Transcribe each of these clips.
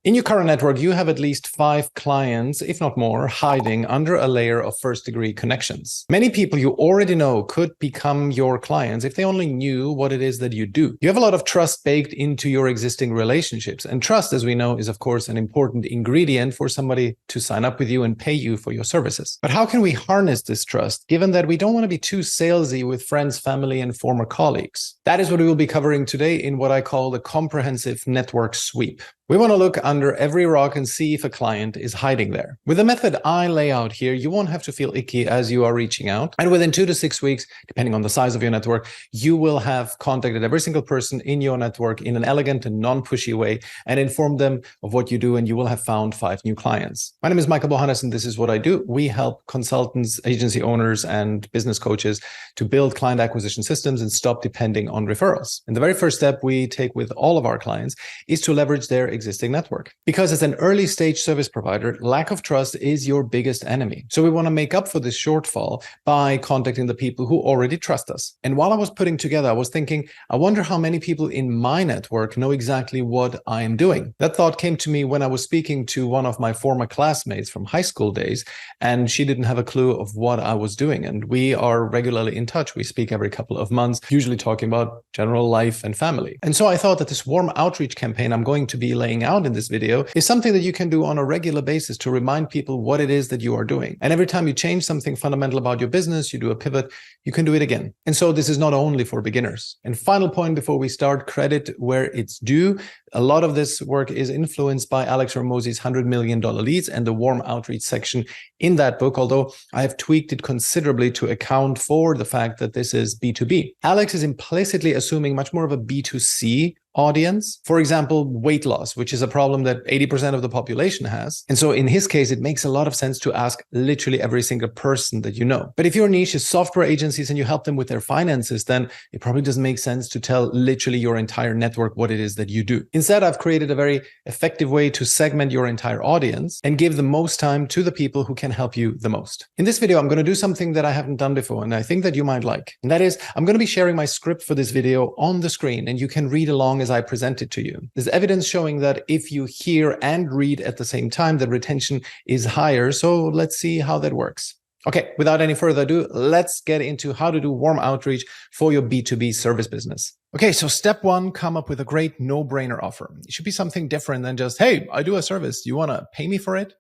In your current network, you have at least 5 clients, if not more, hiding under a layer of first-degree connections. Many people you already know could become your clients if they only knew what it is that you do. You have a lot of trust baked into your existing relationships, and trust, as we know, is of course an important ingredient for somebody to sign up with you and pay you for your services. But how can we harness this trust, given that we don't want to be too salesy with friends, family, and former colleagues? That is what we will be covering today in what I call the comprehensive network sweep. We want to look under every rock and see if a client is hiding there. With the method I lay out here, you won't have to feel icky as you are reaching out. And within 2 to 6 weeks, depending on the size of your network, you will have contacted every single person in your network in an elegant and non-pushy way and informed them of what you do, and you will have found 5 new clients. My name is Michael Bohannes, and this is what I do. We help consultants, agency owners, and business coaches to build client acquisition systems and stop depending on referrals. And the very first step we take with all of our clients is to leverage their existing network. Because as an early stage service provider, lack of trust is your biggest enemy. So we want to make up for this shortfall by contacting the people who already trust us. And while I was putting together, I was thinking, I wonder how many people in my network know exactly what I am doing. That thought came to me when I was speaking to one of my former classmates from high school days, and she didn't have a clue of what I was doing. And we are regularly in touch. We speak every couple of months, usually talking about general life and family. And so I thought that this warm outreach campaign I'm going to be laying out in this video is something that you can do on a regular basis to remind people what it is that you are doing. And every time you change something fundamental about your business, you do a pivot, you can do it again. And so this is not only for beginners. And final point before we start, credit where it's due. A lot of this work is influenced by Alex Hormozi's $100 million leads and the warm outreach section in that book, although I have tweaked it considerably to account for the fact that this is B2B. Alex is implicitly assuming much more of a B2C audience. For example, weight loss, which is a problem that 80% of the population has. And so in his case, it makes a lot of sense to ask literally every single person that you know. But if your niche is software agencies and you help them with their finances, then it probably doesn't make sense to tell literally your entire network what it is that you do. Instead, I've created a very effective way to segment your entire audience and give the most time to the people who can help you the most. In this video, I'm going to do something that I haven't done before, and I think that you might like. And that is, I'm going to be sharing my script for this video on the screen, and you can read along as I present it to you. There's evidence showing that if you hear and read at the same time, the retention is higher. So let's see how that works. Okay, without any further ado, let's get into how to do warm outreach for your B2B service business. Okay, so step 1, come up with a great no-brainer offer. It should be something different than just, hey, I do a service. Do you want to pay me for it?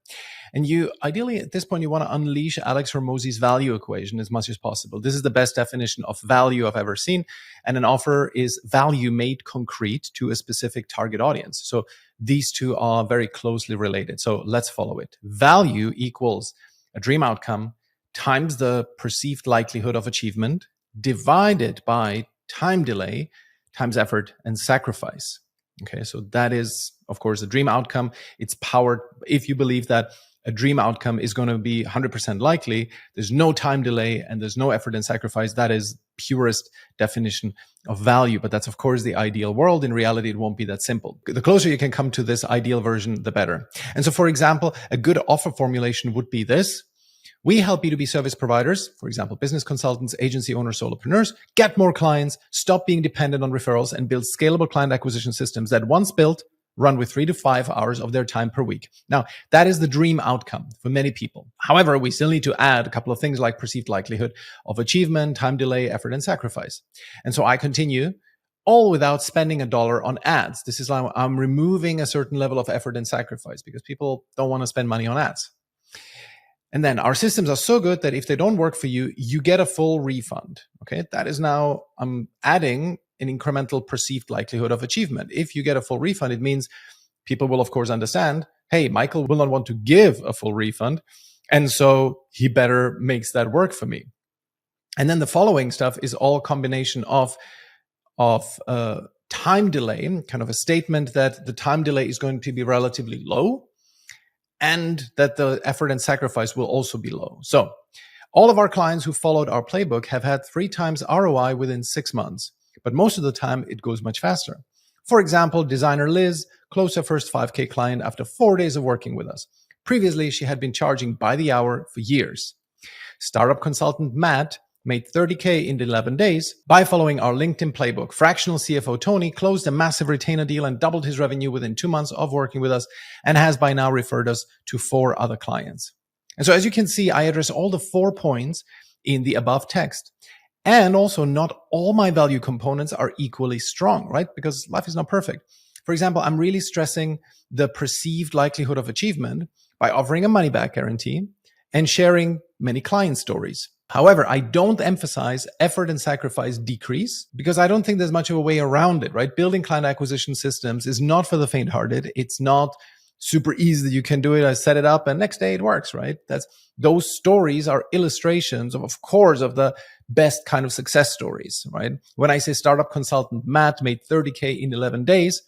And you, ideally, at this point, you want to unleash Alex Hormozi's value equation as much as possible. This is the best definition of value I've ever seen. And an offer is value made concrete to a specific target audience. So these two are very closely related. So let's follow it. Value equals a dream outcome times the perceived likelihood of achievement divided by time delay times effort and sacrifice. Okay, so that is, of course, a dream outcome. It's powered, if you believe that a dream outcome is going to be 100% likely, there's no time delay and there's no effort and sacrifice. That is purest definition of value. But that's, of course, the ideal world. In reality, it won't be that simple. The closer you can come to this ideal version, the better. And so, for example, a good offer formulation would be this. We help B2B service providers, for example, business consultants, agency owners, solopreneurs, get more clients, stop being dependent on referrals, and build scalable client acquisition systems that once built, run with 3 to 5 hours of their time per week. Now, that is the dream outcome for many people. However, we still need to add a couple of things like perceived likelihood of achievement, time delay, effort, and sacrifice. And so I continue, all without spending $1 on ads. This is like I'm removing a certain level of effort and sacrifice because people don't want to spend money on ads. And then our systems are so good that if they don't work for you, you get a full refund. Okay, that is now, I'm adding an incremental perceived likelihood of achievement. If you get a full refund, it means people will, of course, understand, hey, Michael will not want to give a full refund. And so he better makes that work for me. And then the following stuff is all combination of time delay, kind of a statement that the time delay is going to be relatively low and that the effort and sacrifice will also be low. So all of our clients who followed our playbook have had 3 times ROI within 6 months. But most of the time, it goes much faster. For example, designer Liz closed her first 5K client after 4 days of working with us. Previously, she had been charging by the hour for years. Startup consultant Matt made 30K in 11 days by following our LinkedIn playbook. Fractional CFO Tony closed a massive retainer deal and doubled his revenue within 2 months of working with us and has by now referred us to 4 other clients. And so as you can see, I address all the 4 points in the above text. And also not all my value components are equally strong, right? Because life is not perfect. For example, I'm really stressing the perceived likelihood of achievement by offering a money back guarantee and sharing many client stories. However, I don't emphasize effort and sacrifice decrease because I don't think there's much of a way around it, right? Building client acquisition systems is not for the faint-hearted. It's not super easy that you can do it. I set it up and next day it works, right? Those stories are illustrations of course, of the best kind of success stories, right? When I say startup consultant Matt made 30K in 11 days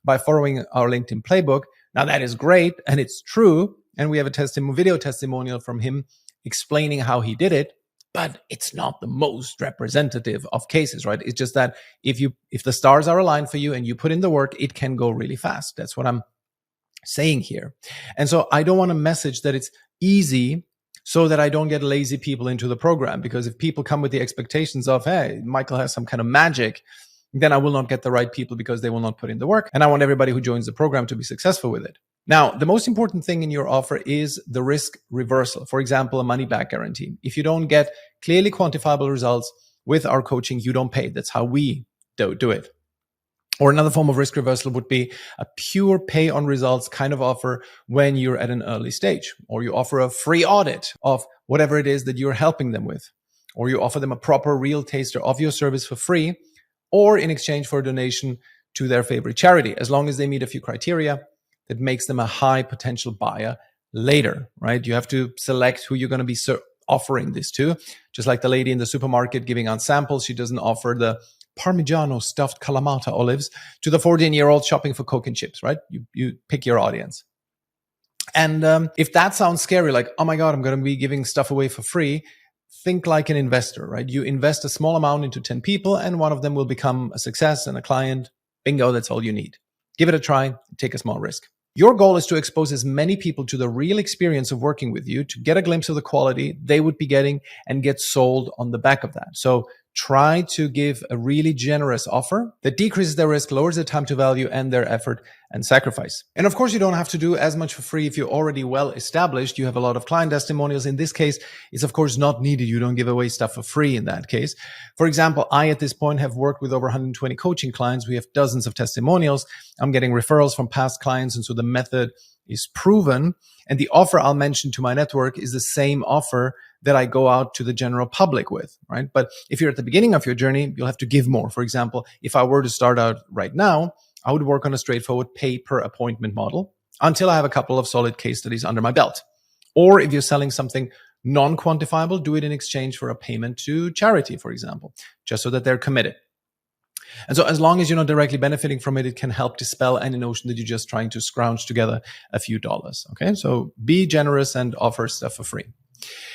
by following our LinkedIn playbook, now that is great and it's true. And we have a video testimonial from him explaining how he did it, but it's not the most representative of cases, right? It's just that if the stars are aligned for you and you put in the work, it can go really fast. That's what I'm saying here. And so I don't want a message that it's easy so that I don't get lazy people into the program. Because if people come with the expectations of, hey, Michael has some kind of magic, then I will not get the right people because they will not put in the work. And I want everybody who joins the program to be successful with it. Now, the most important thing in your offer is the risk reversal. For example, a money back guarantee. If you don't get clearly quantifiable results with our coaching, you don't pay. That's how we do it. Or another form of risk reversal would be a pure pay on results kind of offer when you're at an early stage, or you offer a free audit of whatever it is that you're helping them with, or you offer them a proper real taster of your service for free, or in exchange for a donation to their favorite charity, as long as they meet a few criteria that makes them a high potential buyer later, right? You have to select who you're going to be offering this to. Just like the lady in the supermarket giving out samples, she doesn't offer the Parmigiano stuffed Kalamata olives to the 14-year-old shopping for Coke and chips, right? You pick your audience. And if that sounds scary, like, oh my God, I'm going to be giving stuff away for free, think like an investor, right? You invest a small amount into 10 people and one of them will become a success and a client. Bingo, that's all you need. Give it a try, take a small risk. Your goal is to expose as many people to the real experience of working with you to get a glimpse of the quality they would be getting and get sold on the back of that. So try to give a really generous offer that decreases their risk, lowers their time to value and their effort and sacrifice. And of course, you don't have to do as much for free if you're already well established. You have a lot of client testimonials. In this case, it's of course not needed. You don't give away stuff for free in that case. For example, I at this point have worked with over 120 coaching clients. We have dozens of testimonials. I'm getting referrals from past clients. And so the method is proven. And the offer I'll mention to my network is the same offer that I go out to the general public with, right? But if you're at the beginning of your journey, you'll have to give more. For example, if I were to start out right now, I would work on a straightforward pay per appointment model until I have a couple of solid case studies under my belt. Or if you're selling something non-quantifiable, do it in exchange for a payment to charity, for example, just so that they're committed. And so as long as you're not directly benefiting from it, it can help dispel any notion that you're just trying to scrounge together a few dollars. Okay, so be generous and offer stuff for free.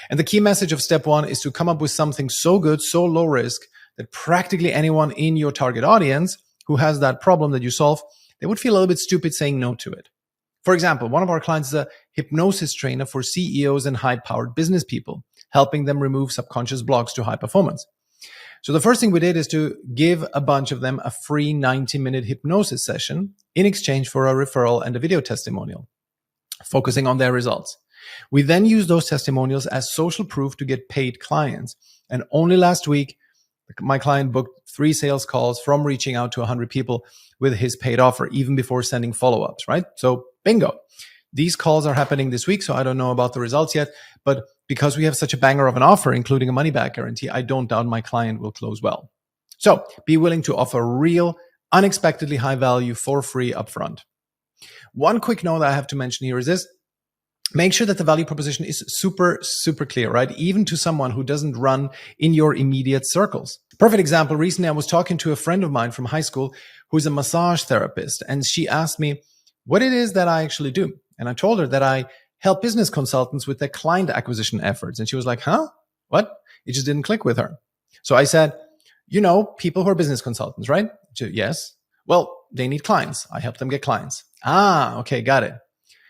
And the key message of step 1 is to come up with something so good, so low risk, that practically anyone in your target audience who has that problem that you solve, they would feel a little bit stupid saying no to it. For example, one of our clients is a hypnosis trainer for CEOs and high-powered business people, helping them remove subconscious blocks to high performance. So the first thing we did is to give a bunch of them a free 90-minute hypnosis session in exchange for a referral and a video testimonial, focusing on their results. We then use those testimonials as social proof to get paid clients. And only last week, my client booked 3 sales calls from reaching out to 100 people with his paid offer, even before sending follow-ups, right? So bingo. These calls are happening this week, so I don't know about the results yet. But because we have such a banger of an offer, including a money-back guarantee, I don't doubt my client will close well. So be willing to offer real, unexpectedly high value for free upfront. One quick note that I have to mention here is this. Make sure that the value proposition is super, super clear, right? Even to someone who doesn't run in your immediate circles. Perfect example. Recently, I was talking to a friend of mine from high school who's a massage therapist. And she asked me what it is that I actually do. And I told her that I help business consultants with their client acquisition efforts. And she was like, huh? What? It just didn't click with her. So I said, you know, people who are business consultants, right? She said, yes. Well, they need clients. I help them get clients. Ah, okay, got it.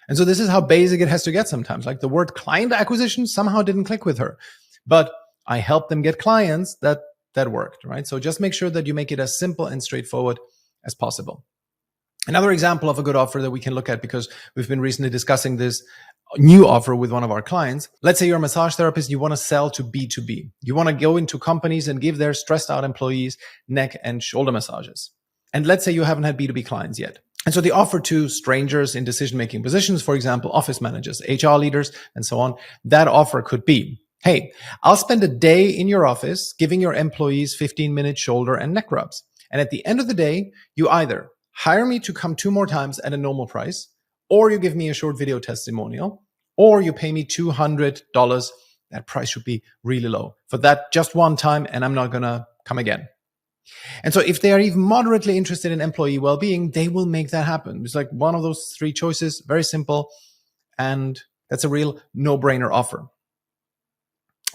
And so this is how basic it has to get sometimes. Like the word client acquisition somehow didn't click with her. But I help them get clients, that worked, right? So just make sure that you make it as simple and straightforward as possible. Another example of a good offer that we can look at, because we've been recently discussing this new offer with one of our clients. Let's say you're a massage therapist, you want to sell to B2B. You want to go into companies and give their stressed out employees neck and shoulder massages. And let's say you haven't had B2B clients yet. And so the offer to strangers in decision-making positions, for example, office managers, HR leaders, and so on, that offer could be, hey, I'll spend a day in your office giving your employees 15-minute shoulder and neck rubs. And at the end of the day, you either hire me to come 2 more times at a normal price, or you give me a short video testimonial, or you pay me $200. That price should be really low for that just one time, and I'm not going to come again. And so if they are even moderately interested in employee well-being, they will make that happen. It's like one of those 3 choices, very simple, and that's a real no-brainer offer.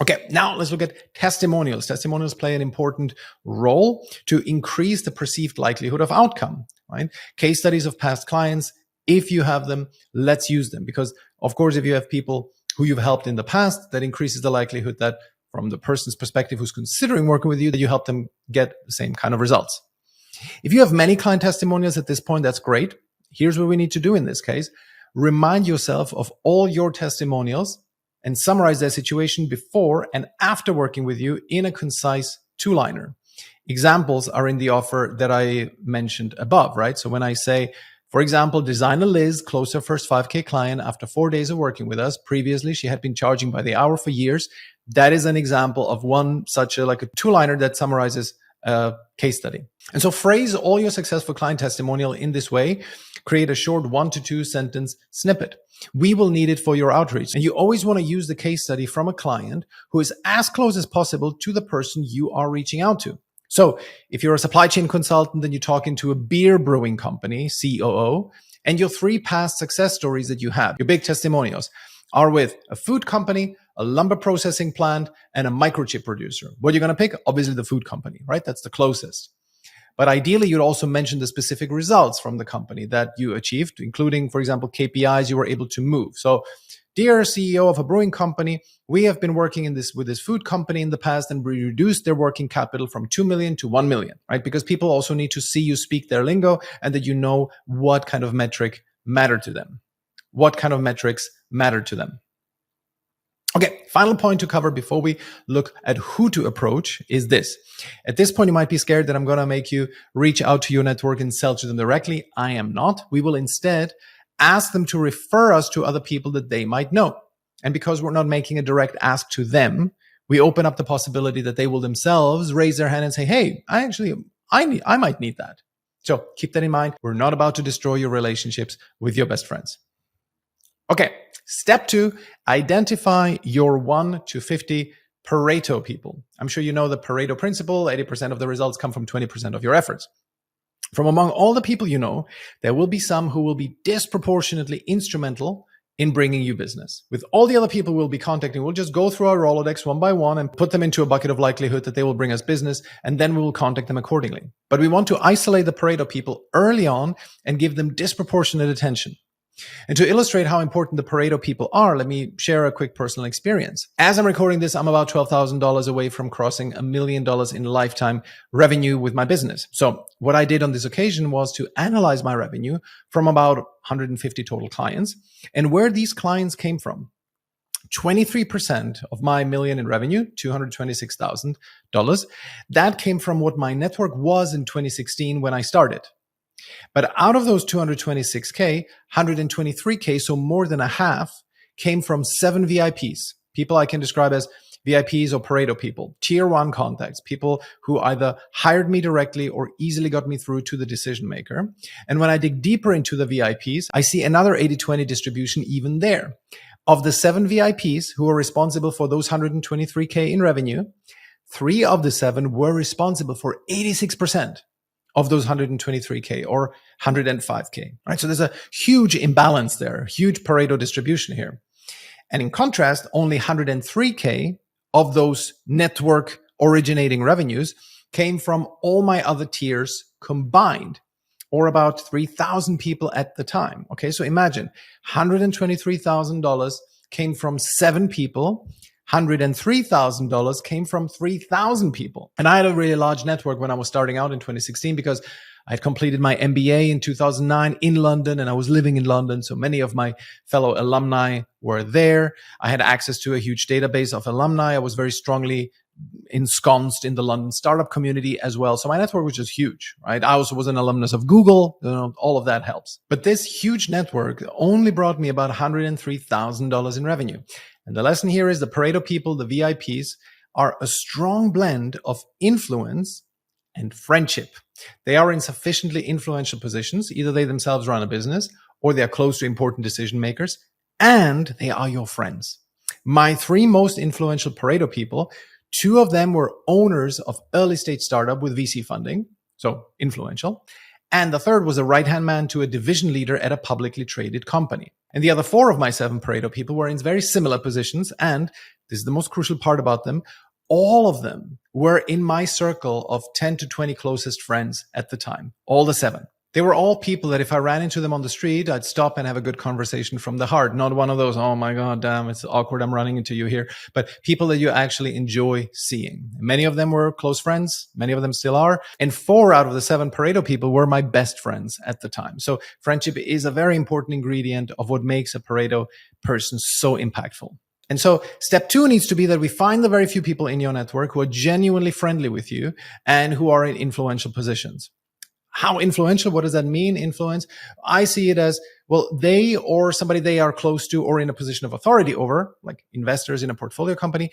Okay, now let's look at testimonials. Testimonials play an important role to increase the perceived likelihood of outcome, right? Case studies of past clients, if you have them, let's use them. Because, of course, if you have people who you've helped in the past, that increases the likelihood that from the person's perspective who's considering working with you, that you help them get the same kind of results. If you have many client testimonials at this point, that's great. Here's what we need to do in this case. Remind yourself of all your testimonials and summarize their situation before and after working with you in a concise 2-liner. Examples are in the offer that I mentioned above, right? So when I say, for example, designer Liz closed her first 5K client after 4 days of working with us. Previously, she had been charging by the hour for years. That is an example of one such a 2-liner that summarizes a case study. And so phrase all your successful client testimonial in this way. Create a short 1 to 2 sentence snippet. We will need it for your outreach. And you always want to use the case study from a client who is as close as possible to the person you are reaching out to. So if you're a supply chain consultant and you're talking to a beer brewing company, COO, and your 3 past success stories that you have, your big testimonials, are with a food company, a lumber processing plant, and a microchip producer. What are you going to pick? Obviously the food company, right? That's the closest. But ideally, you'd also mention the specific results from the company that you achieved, including, for example, KPIs you were able to move. So, dear CEO of a brewing company, we have been working with this food company in the past, and we reduced their working capital from 2 million to 1 million, right? Because people also need to see you speak their lingo and that you know what kind of metric matter to them. What kind of metrics matter to them. Okay, final point to cover before we look at who to approach is this. At this point, you might be scared that I'm going to make you reach out to your network and sell to them directly. I am not. We will instead ask them to refer us to other people that they might know. And because we're not making a direct ask to them, we open up the possibility that they will themselves raise their hand and say, hey, I might need that. So keep that in mind. We're not about to destroy your relationships with your best friends. Okay, step 2, identify your 1 to 50 Pareto people. I'm sure you know the Pareto principle. 80% of the results come from 20% of your efforts. From among all the people you know, there will be some who will be disproportionately instrumental in bringing you business. With all the other people we'll be contacting, we'll just go through our Rolodex one by one and put them into a bucket of likelihood that they will bring us business, and then we will contact them accordingly. But we want to isolate the Pareto people early on and give them disproportionate attention. And to illustrate how important the Pareto people are, let me share a quick personal experience. As I'm recording this, I'm about $12,000 away from crossing $1 million in lifetime revenue with my business. So what I did on this occasion was to analyze my revenue from about 150 total clients and where these clients came from. 23% of my million in revenue, $226,000, that came from what my network was in 2016 when I started. But out of those 226K, 123K, so more than a half, came from 7 VIPs, people I can describe as VIPs or Pareto people, tier 1 contacts, people who either hired me directly or easily got me through to the decision maker. And when I dig deeper into the VIPs, I see another 80-20 distribution even there. Of the 7 VIPs who are responsible for those 123K in revenue, 3 of the 7 were responsible for 86% of those 123K or 105K, right? So there's a huge imbalance there, huge Pareto distribution here. And in contrast, only 103K of those network originating revenues came from all my other tiers combined, or about 3,000 people at the time. Okay, so imagine $123,000 came from 7 people, $103,000 came from 3,000 people. And I had a really large network when I was starting out in 2016 because I had completed my MBA in 2009 in London and I was living in London. So many of my fellow alumni were there. I had access to a huge database of alumni. I was very strongly ensconced in the London startup community as well. So my network was just huge, right? I also was an alumnus of Google. All of that helps. But this huge network only brought me about $103,000 in revenue. And the lesson here is the Pareto people, the VIPs, are a strong blend of influence and friendship. They are in sufficiently influential positions. Either they themselves run a business or they are close to important decision makers, and they are your friends. My three most influential Pareto people, two of them were owners of early stage startup with VC funding, so influential. And the third was a right-hand man to a division leader at a publicly traded company. And the other four of my 7 Pareto people were in very similar positions. And this is the most crucial part about them. All of them were in my circle of 10 to 20 closest friends at the time, all the 7. They were all people that if I ran into them on the street, I'd stop and have a good conversation from the heart. Not one of those, oh my God, damn, it's awkward, I'm running into you here. But people that you actually enjoy seeing. Many of them were close friends. Many of them still are. And 4 out of the 7 Pareto people were my best friends at the time. So friendship is a very important ingredient of what makes a Pareto person so impactful. And so step 2 needs to be that we find the very few people in your network who are genuinely friendly with you and who are in influential positions. How influential? What does that mean, influence? I see it as, well, they or somebody they are close to or in a position of authority over, like investors in a portfolio company,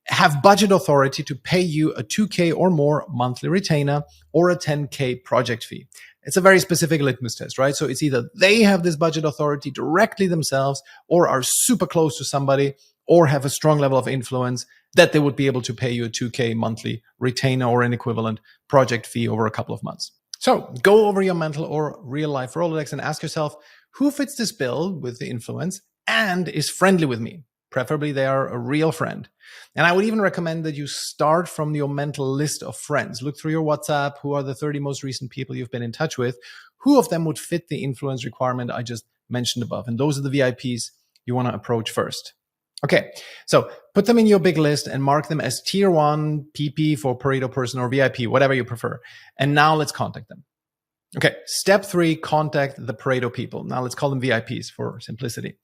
have budget authority to pay you a 2K or more monthly retainer or a 10K project fee. It's a very specific litmus test, right? So it's either they have this budget authority directly themselves or are super close to somebody or have a strong level of influence that they would be able to pay you a 2K monthly retainer or an equivalent project fee over a couple of months. So go over your mental or real life Rolodex and ask yourself, who fits this bill with the influence and is friendly with me? Preferably they are a real friend. And I would even recommend that you start from your mental list of friends. Look through your WhatsApp. Who are the 30 most recent people you've been in touch with? Who of them would fit the influence requirement I just mentioned above? And those are the VIPs you want to approach first. Okay, so put them in your big list and mark them as tier 1 PP for Pareto person or VIP, whatever you prefer. And now let's contact them. Okay, step 3, contact the Pareto people. Now let's call them VIPs for simplicity.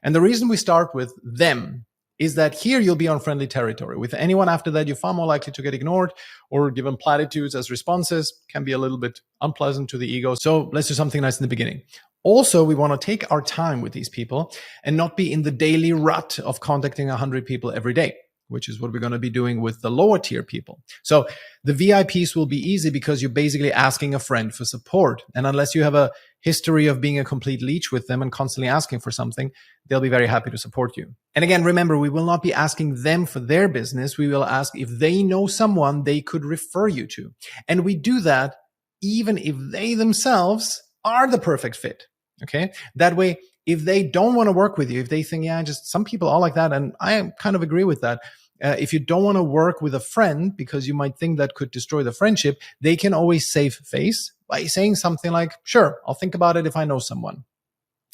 And the reason we start with them is that here you'll be on friendly territory. With anyone after that, you're far more likely to get ignored or given platitudes as responses. Can be a little bit unpleasant to the ego. So let's do something nice in the beginning. Also, we want to take our time with these people and not be in the daily rut of contacting 100 people every day, which is what we're going to be doing with the lower tier people. So the VIPs will be easy because you're basically asking a friend for support. And unless you have a history of being a complete leech with them and constantly asking for something, they'll be very happy to support you. And again, remember, we will not be asking them for their business. We will ask if they know someone they could refer you to. And we do that even if they themselves are the perfect fit. Okay. That way, if they don't want to work with you, if they think, yeah, just some people are like that, and I kind of agree with that. If you don't want to work with a friend because you might think that could destroy the friendship, they can always save face by saying something like, sure, I'll think about it if I know someone.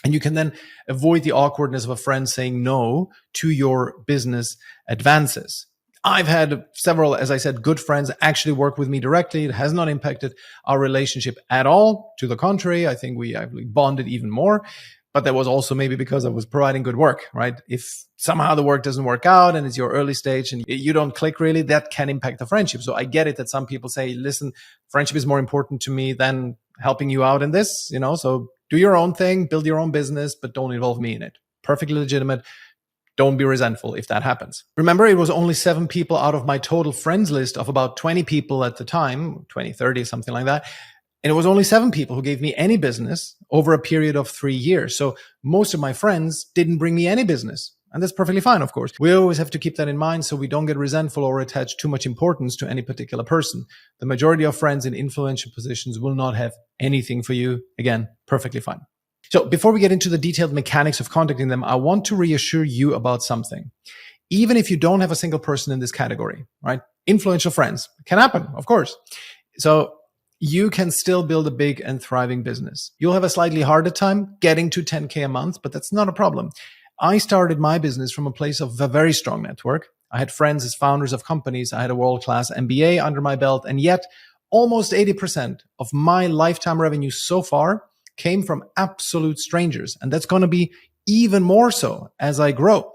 And you can then avoid the awkwardness of a friend saying no to your business advances. I've had several, as I said, good friends actually work with me directly. It has not impacted our relationship at all. To the contrary, I think we bonded even more. But that was also maybe because I was providing good work, right? If somehow the work doesn't work out and it's your early stage and you don't click really, that can impact the friendship. So I get it that some people say, listen, friendship is more important to me than helping you out in this, so do your own thing, build your own business, but don't involve me in it. Perfectly legitimate. Don't be resentful if that happens. Remember, it was only 7 people out of my total friends list of about 20 people at the time, 20, 30, something like that. And it was only 7 people who gave me any business over a period of 3 years. So most of my friends didn't bring me any business. And that's perfectly fine, of course. We always have to keep that in mind so we don't get resentful or attach too much importance to any particular person. The majority of friends in influential positions will not have anything for you. Again, perfectly fine. So before we get into the detailed mechanics of contacting them, I want to reassure you about something. Even if you don't have a single person in this category, right? Influential friends can happen, of course. So you can still build a big and thriving business. You'll have a slightly harder time getting to 10K a month, but that's not a problem. I started my business from a place of a very strong network. I had friends as founders of companies. I had a world-class MBA under my belt. And yet almost 80% of my lifetime revenue so far came from absolute strangers. And that's going to be even more so as I grow.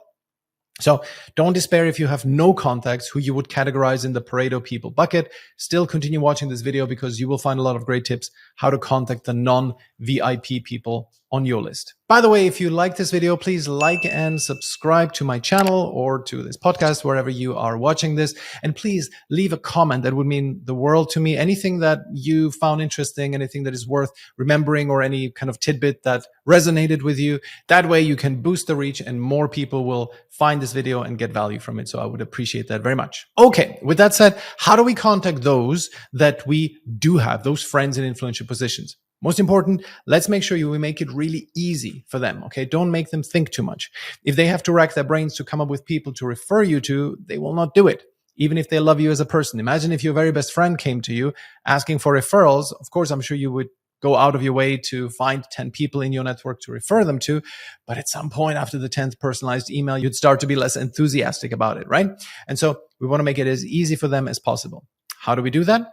So don't despair if you have no contacts who you would categorize in the Pareto people bucket. Still continue watching this video because you will find a lot of great tips how to contact the non-VIP people on your list. By the way, if you like this video, please like and subscribe to my channel or to this podcast, wherever you are watching this. And please leave a comment. That would mean the world to me. Anything that you found interesting, anything that is worth remembering, or any kind of tidbit that resonated with you. That way you can boost the reach and more people will find this video and get value from it. So I would appreciate that very much. Okay, with that said, how do we contact those that we do have, those friends in influential positions? Most important, let's make sure we make it really easy for them, okay? Don't make them think too much. If they have to rack their brains to come up with people to refer you to, they will not do it, even if they love you as a person. Imagine if your very best friend came to you asking for referrals. Of course, I'm sure you would go out of your way to find 10 people in your network to refer them to. But at some point after the 10th personalized email, you'd start to be less enthusiastic about it, right? And so we want to make it as easy for them as possible. How do we do that?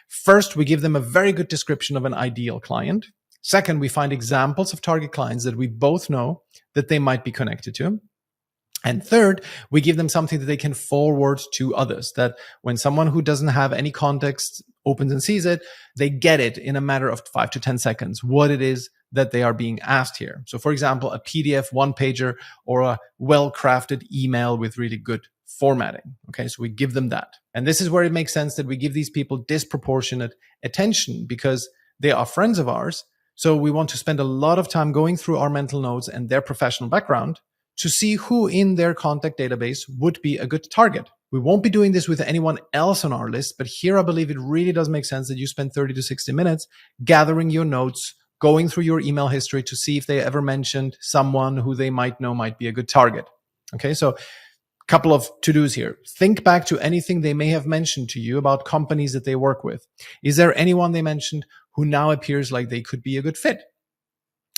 First, we give them a very good description of an ideal client. Second, we find examples of target clients that we both know that they might be connected to. And third, we give them something that they can forward to others, that when someone who doesn't have any context opens and sees it, they get it in a matter of 5 to 10 seconds, what it is that they are being asked here. So for example, a PDF one-pager or a well-crafted email with really good formatting. Okay, so we give them that. And this is where it makes sense that we give these people disproportionate attention because they are friends of ours. So we want to spend a lot of time going through our mental notes and their professional background to see who in their contact database would be a good target. We won't be doing this with anyone else on our list, but here I believe it really does make sense that you spend 30 to 60 minutes gathering your notes, going through your email history to see if they ever mentioned someone who they might know might be a good target. Okay, so couple of to-dos here. Think back to anything they may have mentioned to you about companies that they work with. Is there anyone they mentioned who now appears like they could be a good fit?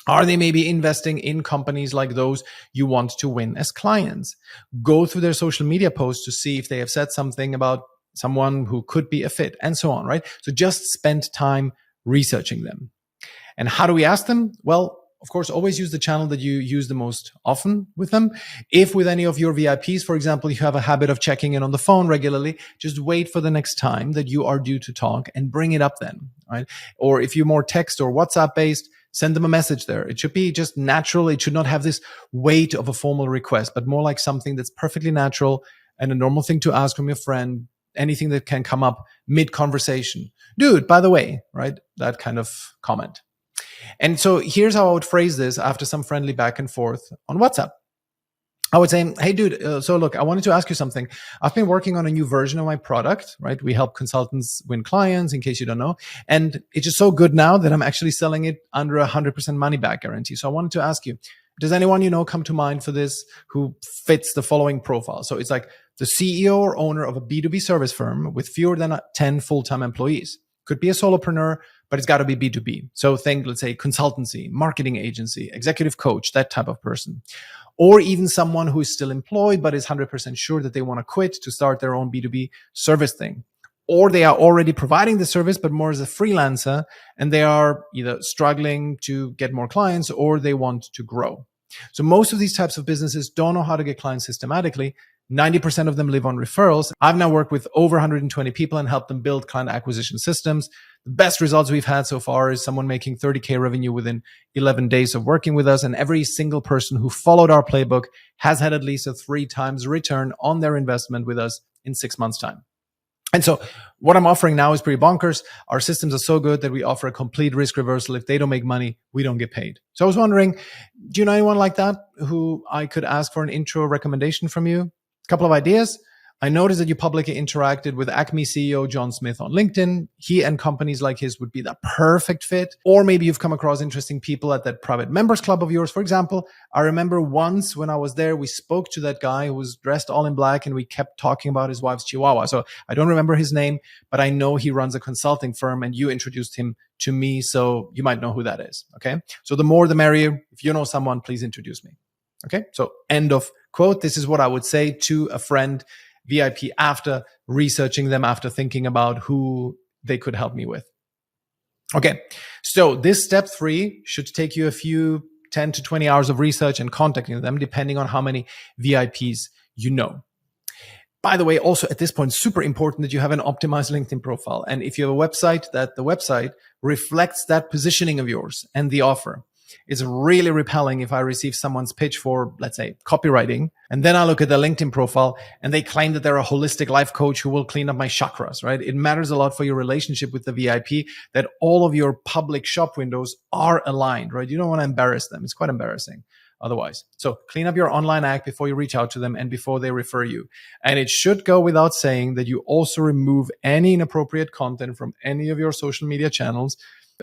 Are they maybe investing in companies like those you want to win as clients? Go through their social media posts to see if they have said something about someone who could be a fit, and so on, right? So just spend time researching them. And how do we ask them? Well, of course, always use the channel that you use the most often with them. If with any of your VIPs, for example, you have a habit of checking in on the phone regularly, just wait for the next time that you are due to talk and bring it up then, right? Or if you're more text or WhatsApp based, send them a message there. It should be just natural. It should not have this weight of a formal request, but more like something that's perfectly natural and a normal thing to ask from your friend, anything that can come up mid-conversation. Dude, by the way, right? That kind of comment. And so here's how I would phrase this after some friendly back and forth on WhatsApp. I would say, hey, dude, so look, I wanted to ask you something. I've been working on a new version of my product, right? We help consultants win clients, in case you don't know. And it's just so good now that I'm actually selling it under 100% money back guarantee. So I wanted to ask you, does anyone you know come to mind for this who fits the following profile? So it's like the CEO or owner of a B2B service firm with fewer than 10 full-time employees. Could be a solopreneur, but it's got to be B2B. So think, let's say, consultancy, marketing agency, executive coach, that type of person. Or even someone who is still employed, but is 100% sure that they want to quit to start their own B2B service thing. Or they are already providing the service, but more as a freelancer, and they are either struggling to get more clients or they want to grow. So most of these types of businesses don't know how to get clients systematically. 90% of them live on referrals. I've now worked with over 120 people and helped them build client acquisition systems. The best results we've had so far is someone making 30K revenue within 11 days of working with us. And every single person who followed our playbook has had at least a 3 times return on their investment with us in 6 months' time. And so what I'm offering now is pretty bonkers. Our systems are so good that we offer a complete risk reversal. If they don't make money, we don't get paid. So I was wondering, do you know anyone like that who I could ask for an intro recommendation from you? Couple of ideas. I noticed that you publicly interacted with Acme CEO John Smith on LinkedIn. He and companies like his would be the perfect fit. Or maybe you've come across interesting people at that private members club of yours. For example, I remember once when I was there, we spoke to that guy who was dressed all in black and we kept talking about his wife's Chihuahua. So I don't remember his name, but I know he runs a consulting firm and you introduced him to me. So you might know who that is. Okay. So the more the merrier. If you know someone, please introduce me. Okay. So end of Quote, this is what I would say to a friend VIP after researching them, after thinking about who they could help me with. Okay, so this step 3 should take you a few 10 to 20 hours of research and contacting them, depending on how many VIPs you know. By the way, also at this point, super important that you have an optimized LinkedIn profile. And if you have a website, that the website reflects that positioning of yours and the offer. It's really repelling if I receive someone's pitch for, let's say, copywriting, and then I look at their LinkedIn profile and they claim that they're a holistic life coach who will clean up my chakras, right? It matters a lot for your relationship with the VIP that all of your public shop windows are aligned, right? You don't want to embarrass them. It's quite embarrassing otherwise. So clean up your online act before you reach out to them and before they refer you. And it should go without saying that you also remove any inappropriate content from any of your social media channels.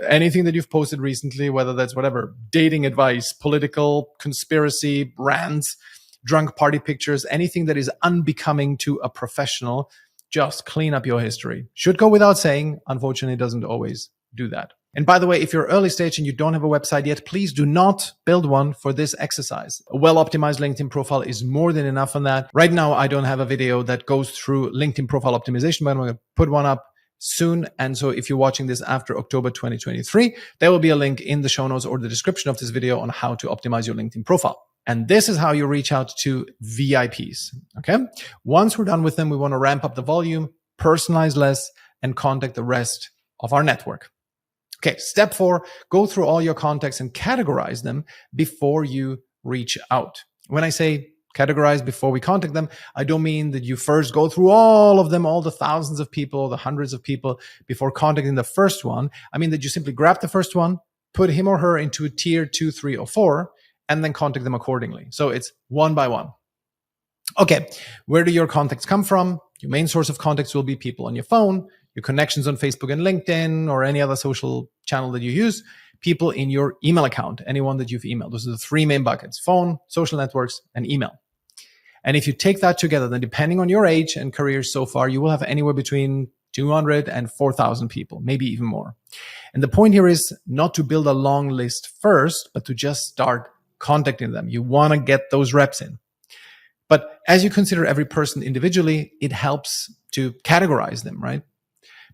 Anything that you've posted recently, whether that's whatever, dating advice, political, conspiracy, rants, drunk party pictures, anything that is unbecoming to a professional, just clean up your history. Should go without saying. Unfortunately, it doesn't always do that. And by the way, if you're early stage and you don't have a website yet, please do not build one for this exercise. A well-optimized LinkedIn profile is more than enough on that. Right now, I don't have a video that goes through LinkedIn profile optimization, but I'm going to put one up soon. And so if you're watching this after October 2023, there will be a link in the show notes or the description of this video on how to optimize your LinkedIn profile. And this is how you reach out to VIPs. Okay. Once we're done with them, we want to ramp up the volume, personalize less, and contact the rest of our network. Okay. Step 4, go through all your contacts and categorize them before you reach out. When I say categorize before we contact them, I don't mean that you first go through all of them, all the thousands of people, the hundreds of people before contacting the first one. I mean that you simply grab the first one, put him or her into a tier 2, 3, or 4, and then contact them accordingly. So it's one by one. Okay, where do your contacts come from? Your main source of contacts will be people on your phone, your connections on Facebook and LinkedIn, or any other social channel that you use, people in your email account, anyone that you've emailed. Those are the 3 main buckets: phone, social networks, and email. And if you take that together, then depending on your age and career so far, you will have anywhere between 200 and 4,000 people, maybe even more. And the point here is not to build a long list first, but to just start contacting them. You want to get those reps in. But as you consider every person individually, it helps to categorize them, right?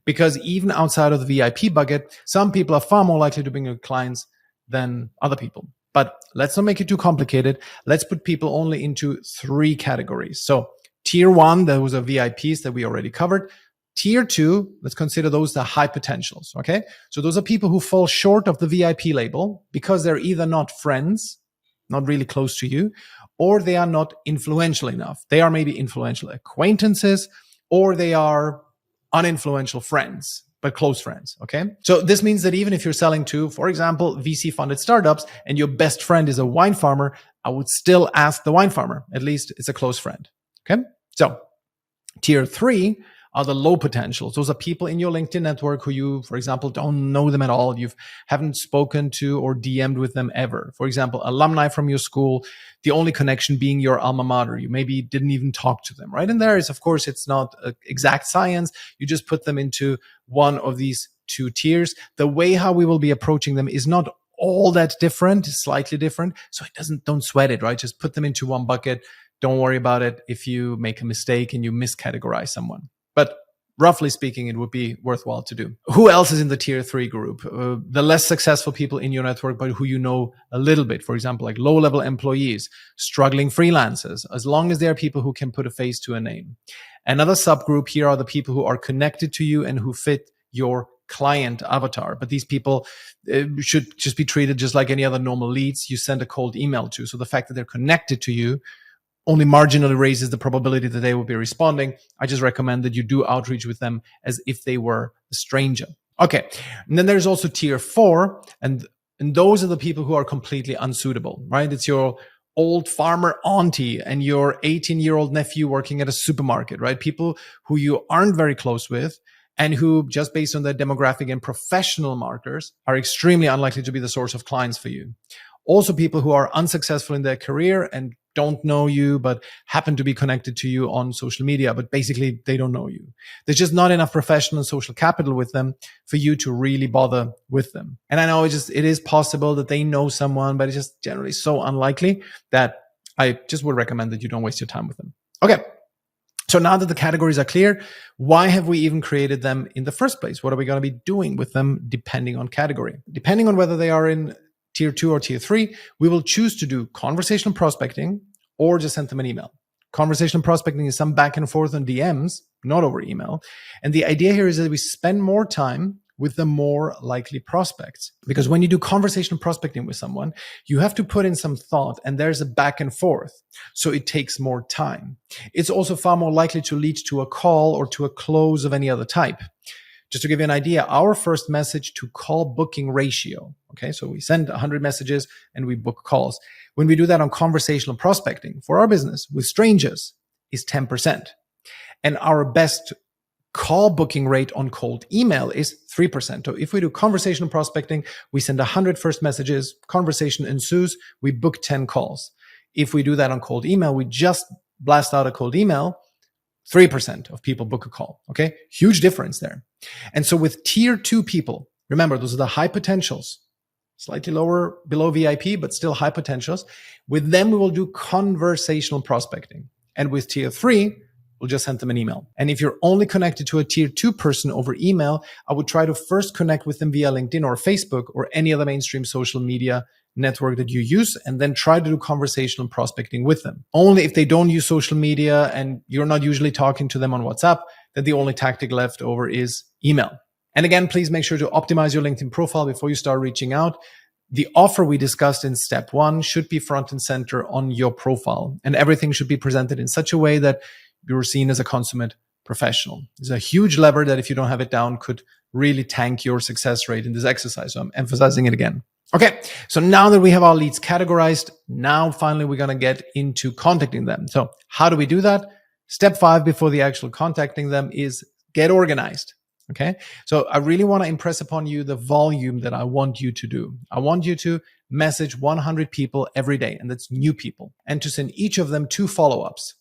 Because even outside of the VIP bucket, some people are far more likely to bring you clients than other people. But let's not make it too complicated. Let's put people only into 3 categories. So tier 1, those are VIPs that we already covered. Tier 2, let's consider those the high potentials. Okay. So those are people who fall short of the VIP label because they're either not friends, not really close to you, or they are not influential enough. They are maybe influential acquaintances, or they are uninfluential friends, but close friends. Okay. So this means that even if you're selling to, for example, VC funded startups and your best friend is a wine farmer, I would still ask the wine farmer. At least it's a close friend. Okay. So tier 3 are the low potentials. Those are people in your LinkedIn network who you, for example, don't know them at all. You haven't spoken to or DM'd with them ever. For example, alumni from your school, the only connection being your alma mater. You maybe didn't even talk to them, right? And there is, of course, it's not exact science. You just put them into one of these 2 tiers. The way how we will be approaching them is not all that different, slightly different. So don't sweat it, right? Just put them into one bucket. Don't worry about it if you make a mistake and you miscategorize someone. But roughly speaking, it would be worthwhile to do. Who else is in the tier 3 group? The less successful people in your network, but who you know a little bit. For example, like low-level employees, struggling freelancers, as long as they are people who can put a face to a name. Another subgroup here are the people who are connected to you and who fit your client avatar. But these people should just be treated just like any other normal leads you send a cold email to. So the fact that they're connected to you only marginally raises the probability that they will be responding. I just recommend that you do outreach with them as if they were a stranger. Okay. And then there's also tier 4, and those are the people who are completely unsuitable, right? It's your old farmer auntie and your 18-year-old nephew working at a supermarket, right? People who you aren't very close with and who, just based on their demographic and professional markers, are extremely unlikely to be the source of clients for you. Also people who are unsuccessful in their career and don't know you, but happen to be connected to you on social media, but basically they don't know you. There's just not enough professional and social capital with them for you to really bother with them. And I know it is possible that they know someone, but it's just generally so unlikely that I just would recommend that you don't waste your time with them. Okay. So now that the categories are clear, why have we even created them in the first place? What are we going to be doing with them depending on category? Depending on whether they are in tier 2 or tier 3, we will choose to do conversational prospecting or just send them an email. Conversational prospecting is some back and forth on DMs, not over email. And the idea here is that we spend more time with the more likely prospects. Because when you do conversational prospecting with someone, you have to put in some thought and there's a back and forth. So it takes more time. It's also far more likely to lead to a call or to a close of any other type. Just to give you an idea, our first message to call booking ratio, okay, so we send 100 messages and we book calls. When we do that on conversational prospecting for our business with strangers is 10%. And our best call booking rate on cold email is 3%. So if we do conversational prospecting, we send 100 first messages, conversation ensues, we book 10 calls. If we do that on cold email, we just blast out a cold email, 3% of people book a call. Okay. Huge difference there. And so with tier 2 people, remember, those are the high potentials, slightly lower below VIP, but still high potentials. With them, we will do conversational prospecting. And with tier 3, we'll just send them an email. And if you're only connected to a tier 2 person over email, I would try to first connect with them via LinkedIn or Facebook or any other mainstream social media network that you use, and then try to do conversational prospecting with them. Only if they don't use social media and you're not usually talking to them on WhatsApp, then the only tactic left over is email. And again, please make sure to optimize your LinkedIn profile before you start reaching out. The offer we discussed in step 1 should be front and center on your profile, and everything should be presented in such a way that you're seen as a consummate professional. It's a huge lever that if you don't have it down could really tank your success rate in this exercise. So I'm emphasizing it again. Okay, so now that we have our leads categorized, now finally we're going to get into contacting them. So how do we do that? Step 5 before the actual contacting them is get organized. Okay, so I really want to impress upon you the volume that I want you to do. I want you to message 100 people every day, and that's new people, and to send each of them 2 follow-ups.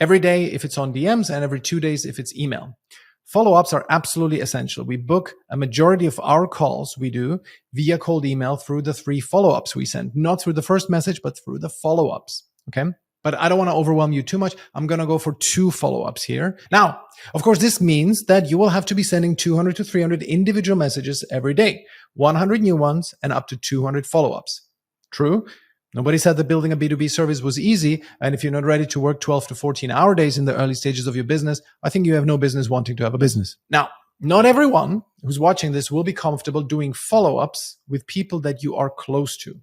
Every day if it's on DMs and every 2 days if it's email. Follow-ups are absolutely essential. We book a majority of our calls we do via cold email through the 3 follow-ups we send, not through the first message, but through the follow-ups. Okay. But I don't want to overwhelm you too much. I'm going to go for 2 follow-ups here. Now, of course, this means that you will have to be sending 200 to 300 individual messages every day, 100 new ones and up to 200 follow-ups. True. Nobody said that building a B2B service was easy. And if you're not ready to work 12 to 14-hour days in the early stages of your business, I think you have no business wanting to have a business. Now, not everyone who's watching this will be comfortable doing follow-ups with people that you are close to.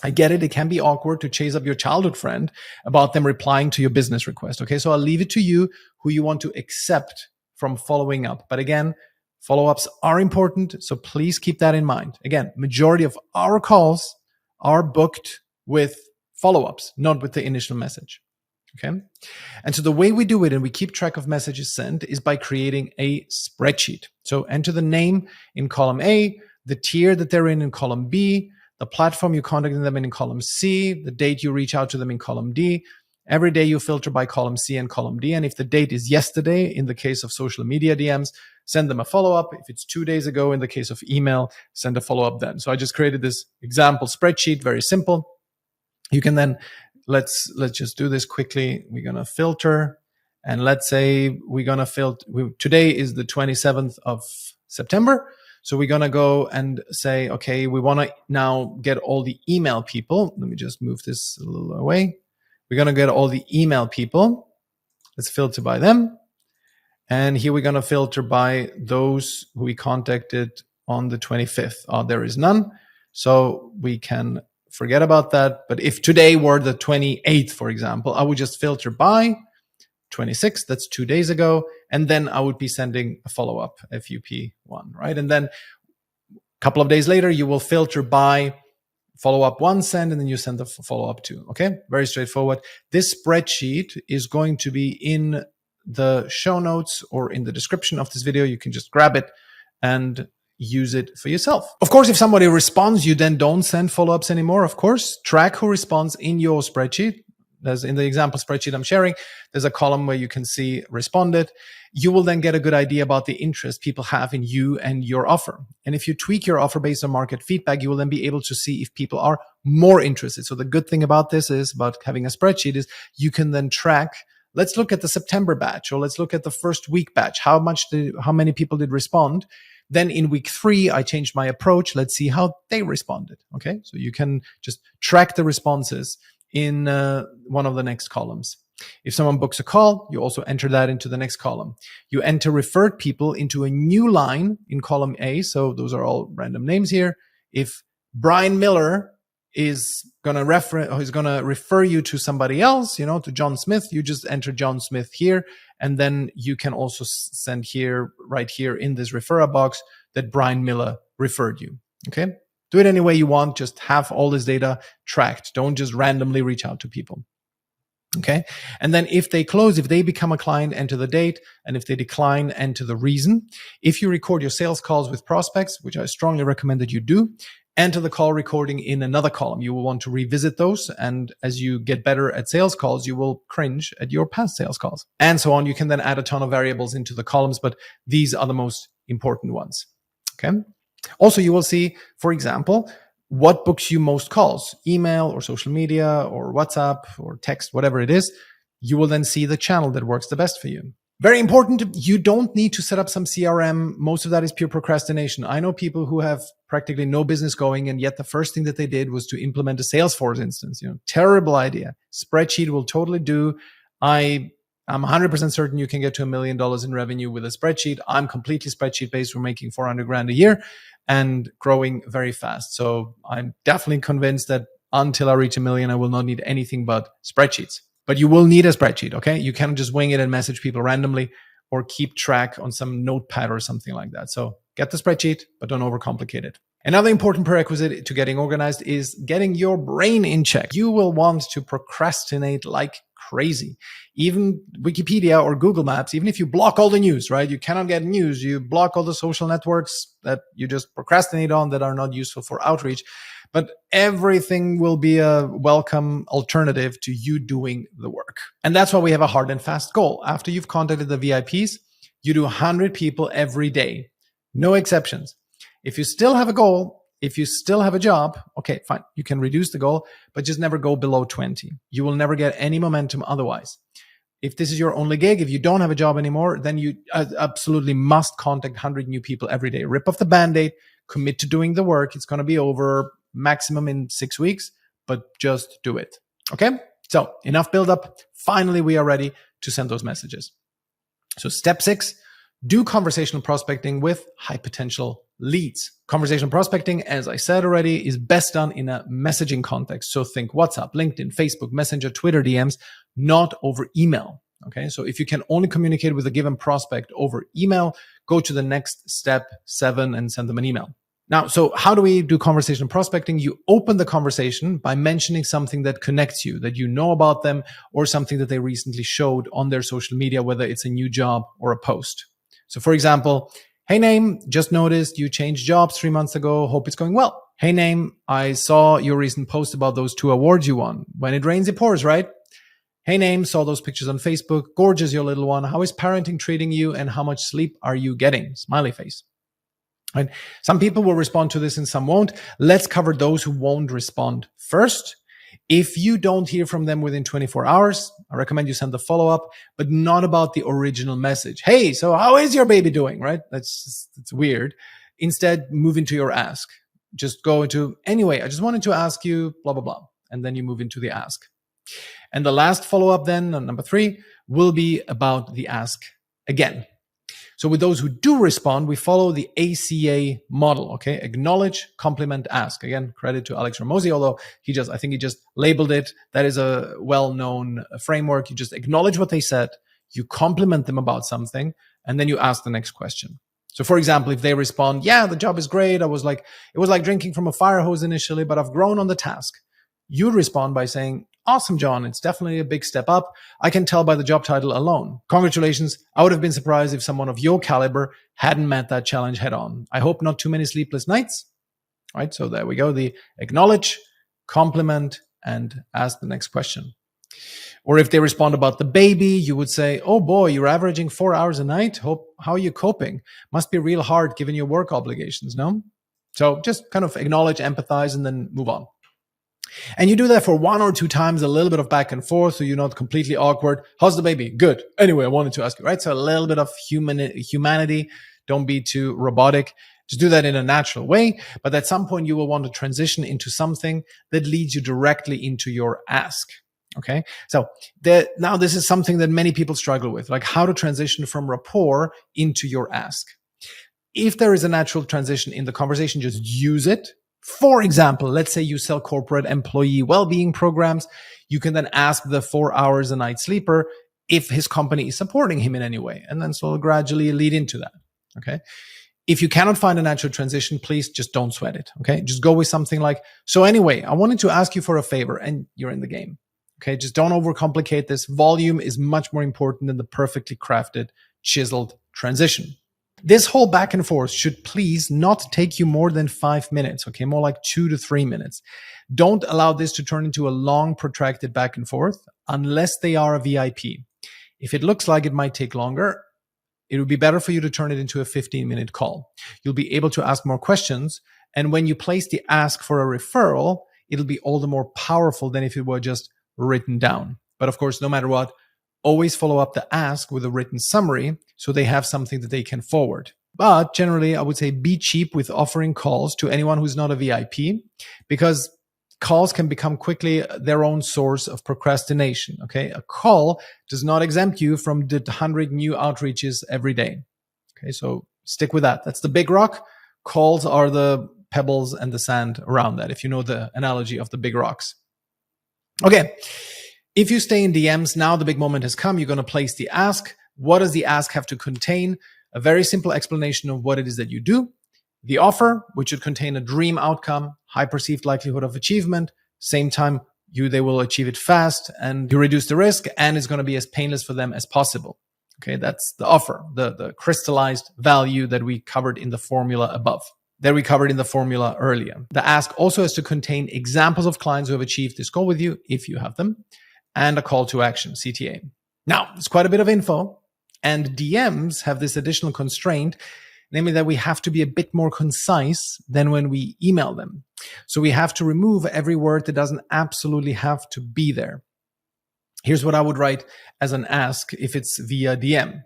I get it. It can be awkward to chase up your childhood friend about them replying to your business request. Okay. So I'll leave it to you who you want to accept from following up. But again, follow-ups are important. So please keep that in mind. Again, majority of our calls are booked with follow-ups, not with the initial message. Okay. And so the way we do it and we keep track of messages sent is by creating a spreadsheet. So enter the name in column A, the tier that they're in column B, the platform you contacted them in column C, the date you reach out to them in column D. Every day you filter by column C and column D. And if the date is yesterday, in the case of social media DMs, send them a follow-up. If it's 2 days ago, in the case of email, send a follow-up then. So I just created this example spreadsheet, very simple. You can then, let's just do this quickly. We're going to filter, and let's say we're going to filter. Today is the 27th of September. So we're going to go and say, okay, we want to now get all the email people. Let me just move this a little away. We're going to get all the email people. Let's filter by them. And here we're going to filter by those who we contacted on the 25th. There is none. So we can forget about that. But if today were the 28th, for example, I would just filter by 26th. That's 2 days ago. And then I would be sending a follow-up, FUP1, right? And then a couple of days later, you will filter by follow-up 1 send, and then you send the follow-up 2. Okay. Very straightforward. This spreadsheet is going to be in the show notes or in the description of this video. You can just grab it and use it for yourself. Of course, if somebody responds, you then don't send follow-ups anymore. Of course, track who responds in your spreadsheet. There's in the example spreadsheet I'm sharing, there's a column where you can see responded. You will then get a good idea about the interest people have in you and your offer. And if you tweak your offer based on market feedback, you will then be able to see if people are more interested. So the good thing about this is, about having a spreadsheet, is you can then track. Let's look at the September batch, or let's look at the first week batch. How many people did respond? Then in week 3, I changed my approach. Let's see how they responded. Okay. So you can just track the responses in one of the next columns. If someone books a call, you also enter that into the next column. You enter referred people into a new line in column A. So those are all random names here. If Brian Miller is going to refer you to somebody else, to John Smith, you just enter John Smith here. And then you can also send right here in this referral box that Brian Miller referred you. Okay. Do it any way you want. Just have all this data tracked. Don't just randomly reach out to people. Okay. And then if they close, if they become a client, enter the date. And if they decline, enter the reason. If you record your sales calls with prospects, which I strongly recommend that you do, enter the call recording in another column. You will want to revisit those. And as you get better at sales calls, you will cringe at your past sales calls and so on. You can then add a ton of variables into the columns, but these are the most important ones. Okay. Also, you will see, for example, what books you most calls, email or social media or WhatsApp or text, whatever it is. You will then see the channel that works the best for you. Very important, you don't need to set up some CRM. Most of that is pure procrastination. I know people who have practically no business going, and yet the first thing that they did was to implement a Salesforce instance. Terrible idea. Spreadsheet will totally do. I'm 100% certain you can get to $1 million in revenue with a spreadsheet. I'm completely spreadsheet based. We're making 400 grand a year and growing very fast. So I'm definitely convinced that until I reach $1 million, I will not need anything but spreadsheets. But you will need a spreadsheet, okay? You can't just wing it and message people randomly or keep track on some notepad or something like that. So get the spreadsheet, but don't overcomplicate it. Another important prerequisite to getting organized is getting your brain in check. You will want to procrastinate like crazy. Even Wikipedia or Google Maps, even if you block all the news, right? You cannot get news. You block all the social networks that you just procrastinate on that are not useful for outreach. But everything will be a welcome alternative to you doing the work. And that's why we have a hard and fast goal. After you've contacted the VIPs, you do 100 people every day. No exceptions. If you still have a goal, if you still have a job, okay, fine. You can reduce the goal, but just never go below 20. You will never get any momentum otherwise. If this is your only gig, if you don't have a job anymore, then you absolutely must contact 100 new people every day. Rip off the Band-Aid, commit to doing the work. It's going to be over maximum in 6 weeks, but just do it. Okay. So enough build up. Finally, we are ready to send those messages. So step 6, do conversational prospecting with high potential leads. Conversational prospecting, as I said already, is best done in a messaging context. So think WhatsApp, LinkedIn, Facebook, Messenger, Twitter DMs, not over email. Okay. So if you can only communicate with a given prospect over email, go to the next step 7 and send them an email. Now, so how do we do conversation prospecting? You open the conversation by mentioning something that connects you, that you know about them, or something that they recently showed on their social media, whether it's a new job or a post. So for example, hey name, just noticed you changed jobs 3 months ago. Hope it's going well. Hey name, I saw your recent post about those 2 awards you won. When it rains, it pours, right? Hey name, saw those pictures on Facebook. Gorgeous, your little one. How is parenting treating you and how much sleep are you getting? Smiley face. Right? Some people will respond to this and some won't. Let's cover those who won't respond first. If you don't hear from them within 24 hours, I recommend you send the follow-up, but not about the original message. Hey, so how is your baby doing? Right? It's weird. Instead, move into your ask. Just go into, anyway, I just wanted to ask you, blah, blah, blah. And then you move into the ask. And the last follow-up then, number 3, will be about the ask again. So with those who do respond, we follow the ACA model, okay? Acknowledge, compliment, ask. Again, credit to Alex Hormozi, although I think he just labeled it. That is a well-known framework. You just acknowledge what they said, you compliment them about something, and then you ask the next question. So for example, if they respond, yeah, the job is great. It was like drinking from a fire hose initially, but I've grown on the task. You respond by saying, awesome, John. It's definitely a big step up. I can tell by the job title alone. Congratulations. I would have been surprised if someone of your caliber hadn't met that challenge head on. I hope not too many sleepless nights. All right. So there we go. The acknowledge, compliment, and ask the next question. Or if they respond about the baby, you would say, oh boy, you're averaging 4 hours a night. How are you coping? Must be real hard given your work obligations, no? So just kind of acknowledge, empathize, and then move on. And you do that for 1 or 2 times, a little bit of back and forth, so you're not completely awkward. How's the baby? Good. Anyway, I wanted to ask you, right? So a little bit of humanity. Don't be too robotic. Just do that in a natural way. But at some point, you will want to transition into something that leads you directly into your ask. Okay. So now this is something that many people struggle with, like how to transition from rapport into your ask. If there is a natural transition in the conversation, just use it. For example, let's say you sell corporate employee well-being programs. You can then ask the 4 hours a night sleeper if his company is supporting him in any way, and then so gradually lead into that. Okay. If you cannot find a natural transition, please just don't sweat it. Okay. Just go with something like, so anyway, I wanted to ask you for a favor, and you're in the game. Okay. Just don't overcomplicate this. Volume is much more important than the perfectly crafted, chiseled transition. This whole back and forth should please not take you more than 5 minutes, okay? More like 2 to 3 minutes. Don't allow this to turn into a long, protracted back and forth unless they are a VIP. If it looks like it might take longer, it would be better for you to turn it into a 15-minute call. You'll be able to ask more questions, and when you place the ask for a referral, it'll be all the more powerful than if it were just written down. But of course, no matter what, always follow up the ask with a written summary so they have something that they can forward. But generally, I would say be cheap with offering calls to anyone who's not a VIP, because calls can become quickly their own source of procrastination. Okay. A call does not exempt you from the 100 new outreaches every day. Okay. So stick with that. That's the big rock. Calls are the pebbles and the sand around that, if you know the analogy of the big rocks. Okay. If you stay in DMs, now the big moment has come. You're going to place the ask. What does the ask have to contain? A very simple explanation of what it is that you do. The offer, which should contain a dream outcome, high perceived likelihood of achievement. Same time, they will achieve it fast, and you reduce the risk, and it's going to be as painless for them as possible. Okay, that's the offer, the crystallized value that we covered in the formula above. That we covered in the formula earlier. The ask also has to contain examples of clients who have achieved this goal with you, if you have them, and a call to action, CTA. Now, it's quite a bit of info, and DMs have this additional constraint, namely that we have to be a bit more concise than when we email them. So we have to remove every word that doesn't absolutely have to be there. Here's what I would write as an ask if it's via DM.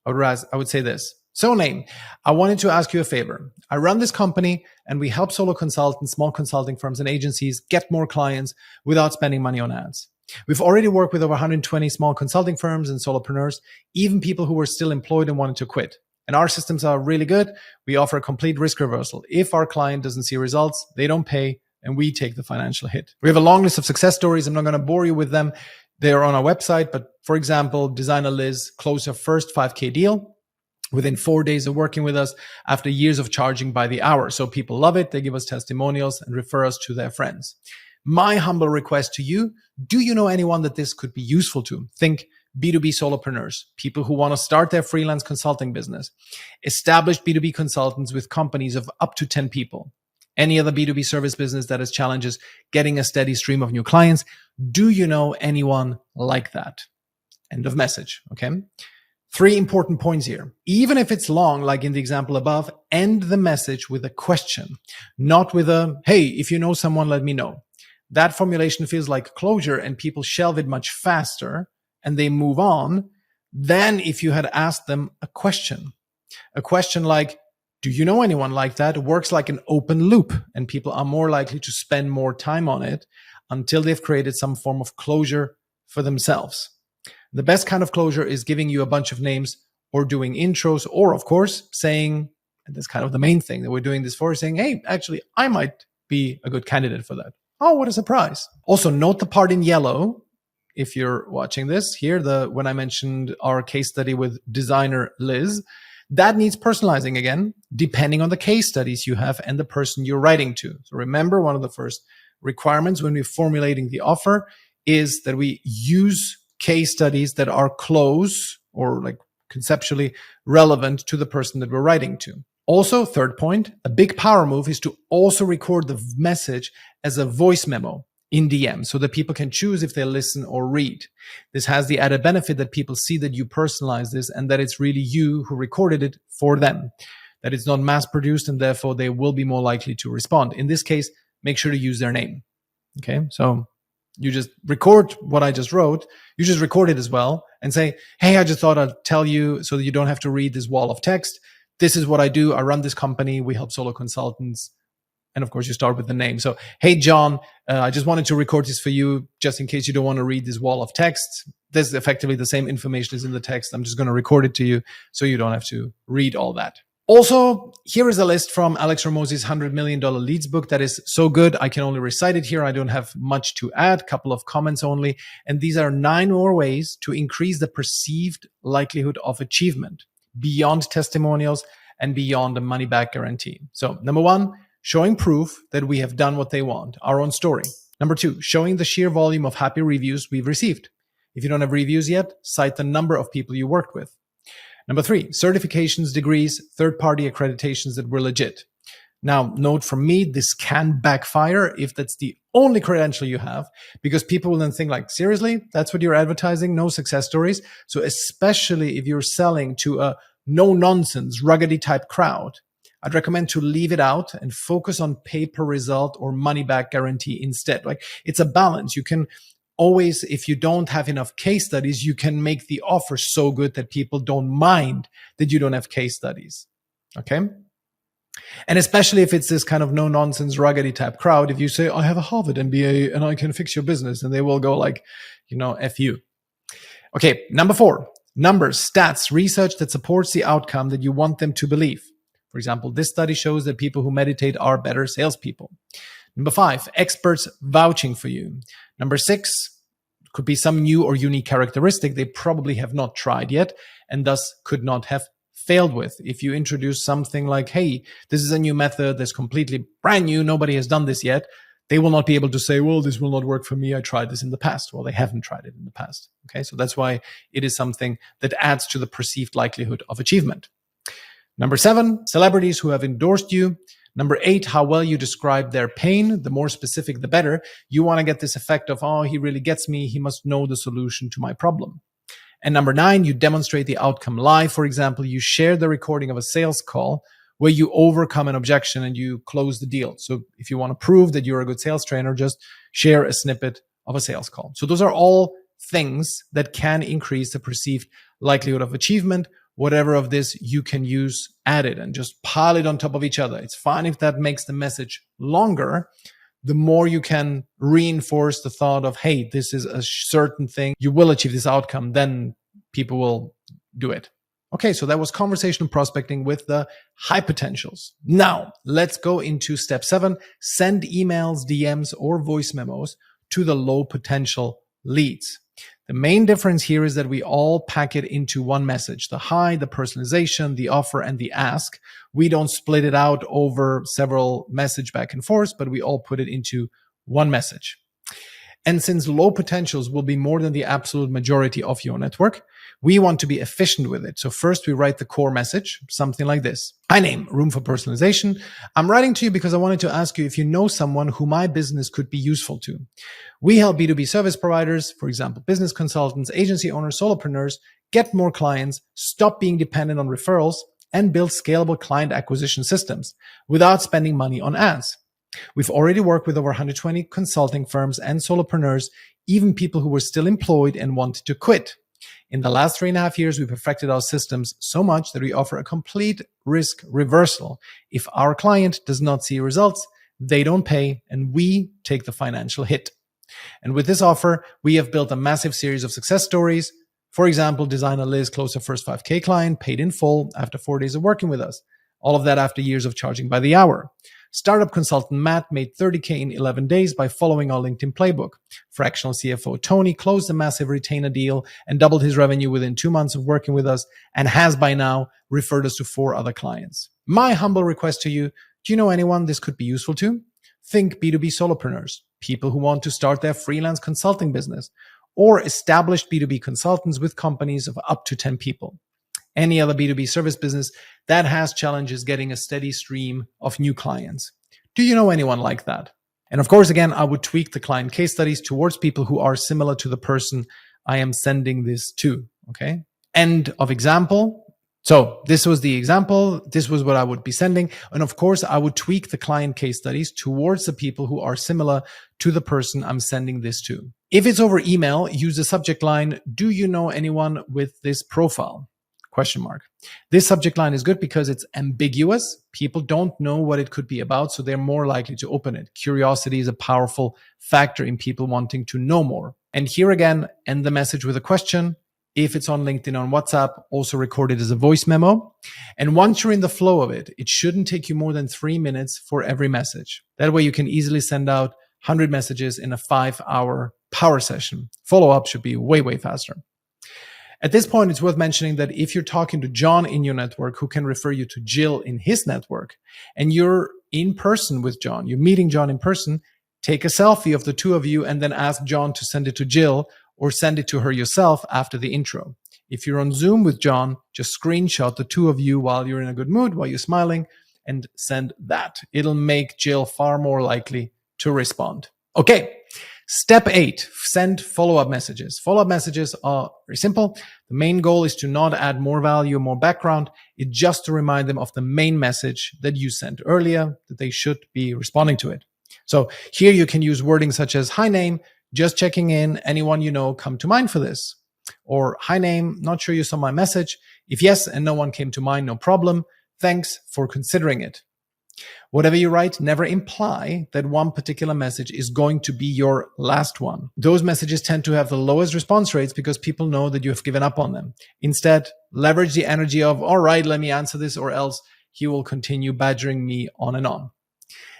I would say this. So name, I wanted to ask you a favor. I run this company and we help solo consultants, small consulting firms and agencies get more clients without spending money on ads. We've already worked with over 120 small consulting firms and solopreneurs, even people who were still employed and wanted to quit. And our systems are really good. We offer a complete risk reversal. If our client doesn't see results, they don't pay, and we take the financial hit. We have a long list of success stories. I'm not going to bore you with them. They're on our website. But for example, designer Liz closed her first 5K deal within 4 days of working with us after years of charging by the hour. So people love it. They give us testimonials and refer us to their friends. My humble request to you, do you know anyone that this could be useful to? Think B2B solopreneurs, people who want to start their freelance consulting business, established B2B consultants with companies of up to 10 people, any other B2B service business that has challenges getting a steady stream of new clients. Do you know anyone like that? End of message. Okay. 3 important points here. Even if it's long, like in the example above, end the message with a question, not with a, hey, if you know someone, let me know. That formulation feels like closure, and people shelve it much faster and they move on than if you had asked them a question. A question like, do you know anyone like that? Works like an open loop, and people are more likely to spend more time on it until they've created some form of closure for themselves. The best kind of closure is giving you a bunch of names or doing intros, or of course saying, and that's kind of the main thing that we're doing this for, saying, hey, actually, I might be a good candidate for that. Oh, what a surprise. Also, note the part in yellow if you're watching this here, when I mentioned our case study with designer Liz. That needs personalizing again, depending on the case studies you have and the person you're writing to. So remember, one of the first requirements when we're formulating the offer is that we use case studies that are close or like conceptually relevant to the person that we're writing to. Also, third point, a big power move is to also record the message as a voice memo. in DM so that people can choose if they listen or read. This has the added benefit that people see that you personalize this and that it's really you who recorded it for them, that it's not mass produced, and therefore they will be more likely to respond. In this case, make sure to use their name. Okay, so you just record what I just wrote. You just record it as well and say, hey, I just thought I'd tell you so that you don't have to read this wall of text. This is what I do. I run this company. We help solo consultants. And of course, you start with the name. So, hey, John, I just wanted to record this for you just in case you don't want to read this wall of text. This is effectively the same information as in the text. I'm just going to record it to you so you don't have to read all that. Also, here is a list from Alex Hormozi's $100 Million Leads book that is so good. I can only recite it here. I don't have much to add, couple of comments only. And these are 9 more ways to increase the perceived likelihood of achievement beyond testimonials and beyond the money back guarantee. So number 1, showing proof that we have done what they want, our own story. Number 2, showing the sheer volume of happy reviews we've received. If you don't have reviews yet, cite the number of people you worked with. Number 3, certifications, degrees, third-party accreditations that were legit. Now, note from me, this can backfire if that's the only credential you have, because people will then think like, seriously, that's what you're advertising? No success stories? So especially if you're selling to a no-nonsense, ruggedy type crowd, I'd recommend to leave it out and focus on pay per result or money back guarantee instead. Like, it's a balance. You can always, if you don't have enough case studies, you can make the offer so good that people don't mind that you don't have case studies. Okay. And especially if it's this kind of no nonsense, ruggedy type crowd, if you say, I have a Harvard MBA and I can fix your business, and they will go like, F you. Okay. Number 4, numbers, stats, research that supports the outcome that you want them to believe. For example, this study shows that people who meditate are better salespeople. Number 5, experts vouching for you. Number 6, could be some new or unique characteristic they probably have not tried yet and thus could not have failed with. If you introduce something like, hey, this is a new method that's completely brand new, nobody has done this yet, they will not be able to say, well, this will not work for me. I tried this in the past. Well, they haven't tried it in the past. Okay, so that's why it is something that adds to the perceived likelihood of achievement. Number 7, celebrities who have endorsed you. Number 8, how well you describe their pain. The more specific, the better. You want to get this effect of, oh, he really gets me. He must know the solution to my problem. And number 9, you demonstrate the outcome live. For example, you share the recording of a sales call where you overcome an objection and you close the deal. So if you want to prove that you're a good sales trainer, just share a snippet of a sales call. So those are all things that can increase the perceived likelihood of achievement. Whatever of this you can use, add it and just pile it on top of each other. It's fine if that makes the message longer. The more you can reinforce the thought of, hey, this is a certain thing, you will achieve this outcome, then people will do it. Okay, so that was conversational prospecting with the high potentials. Now, let's go into step 7, send emails, DMs, or voice memos to the low potential leads. The main difference here is that we all pack it into one message, the hi, the personalization, the offer, and the ask. We don't split it out over several message back and forth, but we all put it into one message. And since low potentials will be more than the absolute majority of your network, we want to be efficient with it. So first we write the core message, something like this. Hi, name, room for personalization. I'm writing to you because I wanted to ask you if you know someone who my business could be useful to. We help B2B service providers, for example, business consultants, agency owners, solopreneurs, get more clients, stop being dependent on referrals, and build scalable client acquisition systems without spending money on ads. We've already worked with over 120 consulting firms and solopreneurs, even people who were still employed and wanted to quit. In the last 3.5 years, we perfected our systems so much that we offer a complete risk reversal. If our client does not see results, they don't pay, and we take the financial hit. And with this offer, we have built a massive series of success stories. For example, designer Liz closed her first 5K client, paid in full after 4 days of working with us. All of that after years of charging by the hour. Startup consultant Matt made 30K in 11 days by following our LinkedIn playbook. Fractional CFO Tony closed a massive retainer deal and doubled his revenue within 2 months of working with us and has by now referred us to 4 other clients. My humble request to you, do you know anyone this could be useful to? Think B2B solopreneurs, people who want to start their freelance consulting business, or established B2B consultants with companies of up to 10 people. Any other B2B service business that has challenges getting a steady stream of new clients. Do you know anyone like that? And of course, again, I would tweak the client case studies towards people who are similar to the person I am sending this to. Okay. End of example. So this was the example. This was what I would be sending. And of course, I would tweak the client case studies towards the people who are similar to the person I'm sending this to. If it's over email, use the subject line, "Do you know anyone with this profile?" Question mark. This subject line is good because it's ambiguous. People don't know what it could be about, so they're more likely to open it. Curiosity is a powerful factor in people wanting to know more. And here again, end the message with a question. If it's on LinkedIn, on WhatsApp, also record it as a voice memo. And once you're in the flow of it, it shouldn't take you more than 3 minutes for every message. That way you can easily send out 100 messages in a 5-hour power session. Follow-up should be way, way faster. At this point, it's worth mentioning that if you're talking to John in your network, who can refer you to Jill in his network, and you're in person with John, you're meeting John in person, take a selfie of the two of you and then ask John to send it to Jill or send it to her yourself after the intro. If you're on Zoom with John, just screenshot the two of you while you're in a good mood, while you're smiling, and send that. It'll make Jill far more likely to respond. Okay. Step 8, send follow-up messages. Follow-up messages are very simple. The main goal is to not add more value, more background. It's just to remind them of the main message that you sent earlier, that they should be responding to it. So here you can use wording such as, "Hi name, just checking in. Anyone you know come to mind for this?" Or, "Hi name, not sure you saw my message. If yes and no one came to mind, no problem. Thanks for considering it." Whatever you write, never imply that one particular message is going to be your last one. Those messages tend to have the lowest response rates because people know that you have given up on them. Instead, leverage the energy of, "All right, let me answer this, or else he will continue badgering me on and on."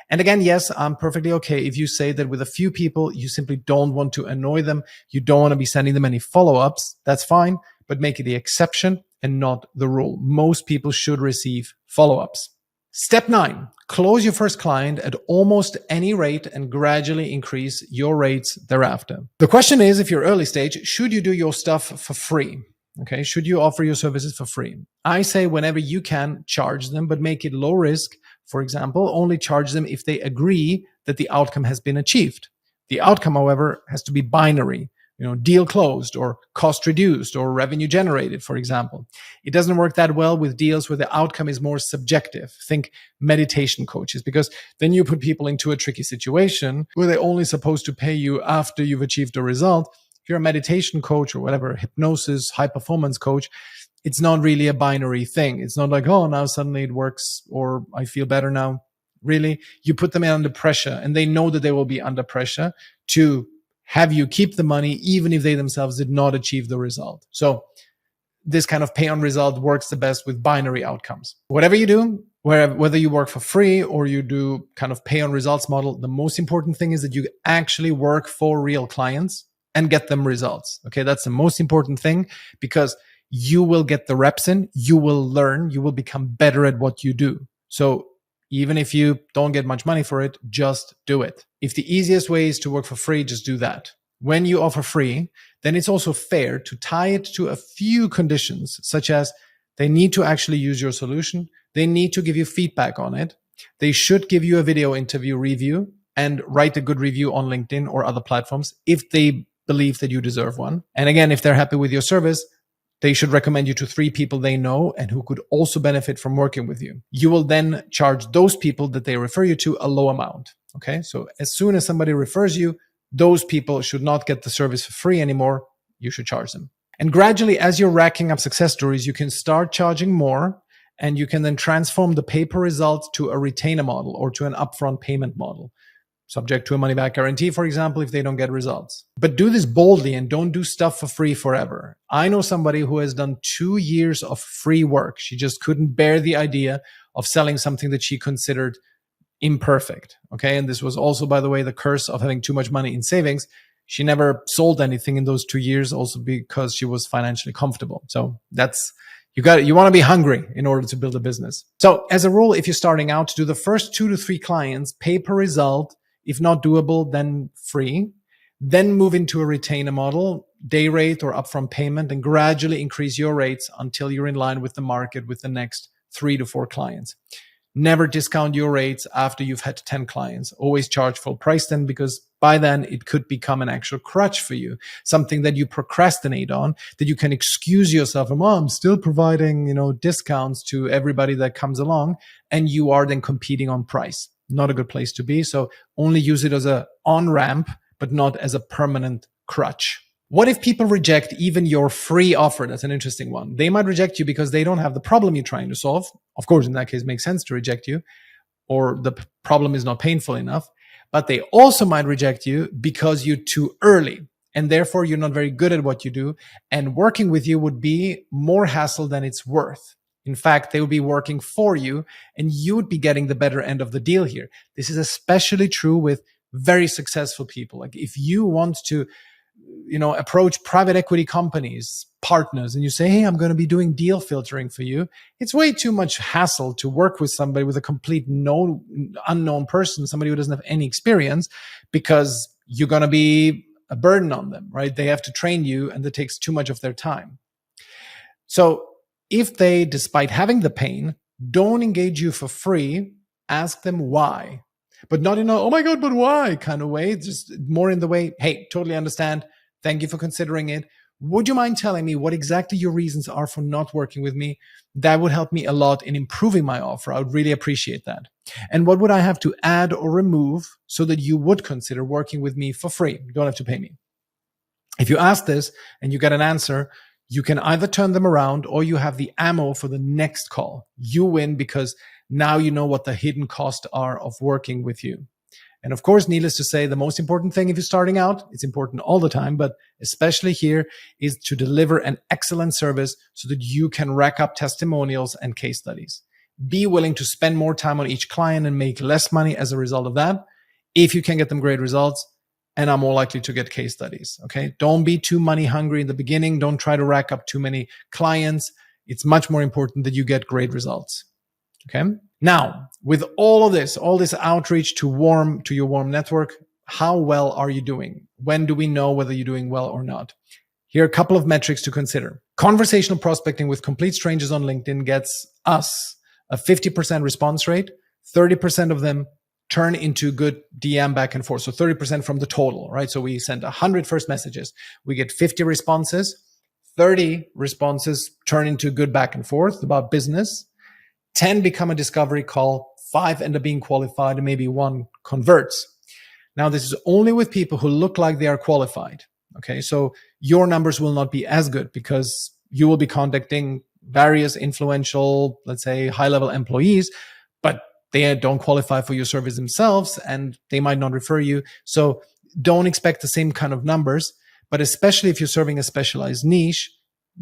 And again, yes, I'm perfectly okay if you say that with a few people, you simply don't want to annoy them. You don't want to be sending them any follow-ups. That's fine, but make it the exception and not the rule. Most people should receive follow-ups. Step 9, close your first client at almost any rate and gradually increase your rates thereafter. The question is, if you're early stage, should you do your stuff for free? Okay, should you offer your services for free? I say whenever you can, charge them, but make it low risk. For example, only charge them if they agree that the outcome has been achieved. The outcome, however, has to be binary. Deal closed or cost reduced or revenue generated, for example. It doesn't work that well with deals where the outcome is more subjective. Think meditation coaches, because then you put people into a tricky situation where they're only supposed to pay you after you've achieved a result. If you're a meditation coach or whatever, hypnosis, high performance coach, it's not really a binary thing. It's not like, oh, now suddenly it works or I feel better now. Really, you put them under pressure and they know that they will be under pressure to have you keep the money even if they themselves did not achieve the result. So this kind of pay on result works the best with binary outcomes. Whatever you do, whether you work for free or you do kind of pay on results model, the most important thing is that you actually work for real clients and get them results. Okay, that's the most important thing, because you will get the reps in, you will learn, you will become better at what you do. So even if you don't get much money for it, just do it. If the easiest way is to work for free, just do that. When you offer free, then it's also fair to tie it to a few conditions, such as they need to actually use your solution. They need to give you feedback on it. They should give you a video interview review and write a good review on LinkedIn or other platforms if they believe that you deserve one. And again, if they're happy with your service, they should recommend you to 3 people they know and who could also benefit from working with you. You will then charge those people that they refer you to a low amount. Okay. So as soon as somebody refers you, those people should not get the service for free anymore. You should charge them. And gradually, as you're racking up success stories, you can start charging more, and you can then transform the pay-per results to a retainer model or to an upfront payment model, subject to a money-back guarantee, for example, if they don't get results. But do this boldly and don't do stuff for free forever. I know somebody who has done 2 years of free work. She just couldn't bear the idea of selling something that she considered imperfect. Okay. And this was also, by the way, the curse of having too much money in savings. She never sold anything in those 2 years, also because she was financially comfortable. So that's, you want to be hungry in order to build a business. So as a rule, if you're starting out, do the first 2 to 3 clients, pay per result. If not doable, then free. Then move into a retainer model, day rate or upfront payment, and gradually increase your rates until you're in line with the market with the next 3 to 4 clients. Never discount your rates after you've had 10 clients. Always charge full price then, because by then it could become an actual crutch for you, something that you procrastinate on, that you can excuse yourself. Oh, I'm still providing, discounts to everybody that comes along, and you are then competing on price. Not a good place to be. So only use it as a on-ramp, but not as a permanent crutch. What if people reject even your free offer? That's an interesting one. They might reject you because they don't have the problem you're trying to solve. Of course, in that case, it makes sense to reject you, or the problem is not painful enough. But they also might reject you because you're too early, and therefore you're not very good at what you do. And working with you would be more hassle than it's worth. In fact, they would be working for you, and you would be getting the better end of the deal here. This is especially true with very successful people. Like if you want to approach private equity companies, partners, and you say, hey, I'm going to be doing deal filtering for you. It's way too much hassle to work with somebody with a complete unknown person, somebody who doesn't have any experience, because you're going to be a burden on them, right? They have to train you, and that takes too much of their time. So if they, despite having the pain, don't engage you for free, ask them why. But not in a, oh my God, but why kind of way. Just more in the way, hey, totally understand. Thank you for considering it. Would you mind telling me what exactly your reasons are for not working with me? That would help me a lot in improving my offer. I would really appreciate that. And what would I have to add or remove so that you would consider working with me for free? You don't have to pay me. If you ask this and you get an answer, you can either turn them around or you have the ammo for the next call. You win because now you know what the hidden costs are of working with you. And of course, needless to say, the most important thing if you're starting out, it's important all the time, but especially here, is to deliver an excellent service so that you can rack up testimonials and case studies. Be willing to spend more time on each client and make less money as a result of that, if you can get them great results and are more likely to get case studies. Okay. Don't be too money hungry in the beginning. Don't try to rack up too many clients. It's much more important that you get great results. Okay. Now, with all this outreach to your warm network, how well are you doing? When do we know whether you're doing well or not? Here are a couple of metrics to consider. Conversational prospecting with complete strangers on LinkedIn gets us a 50% response rate. 30% of them turn into good DM back and forth. So 30% from the total, right? So we send 100 first messages. We get 50 responses. 30 responses turn into good back and forth about business. 10 become a discovery call, 5 end up being qualified, and maybe 1 converts. Now, this is only with people who look like they are qualified. Okay, so your numbers will not be as good because you will be contacting various influential, let's say, high-level employees, but they don't qualify for your service themselves, and they might not refer you. So don't expect the same kind of numbers, but especially if you're serving a specialized niche,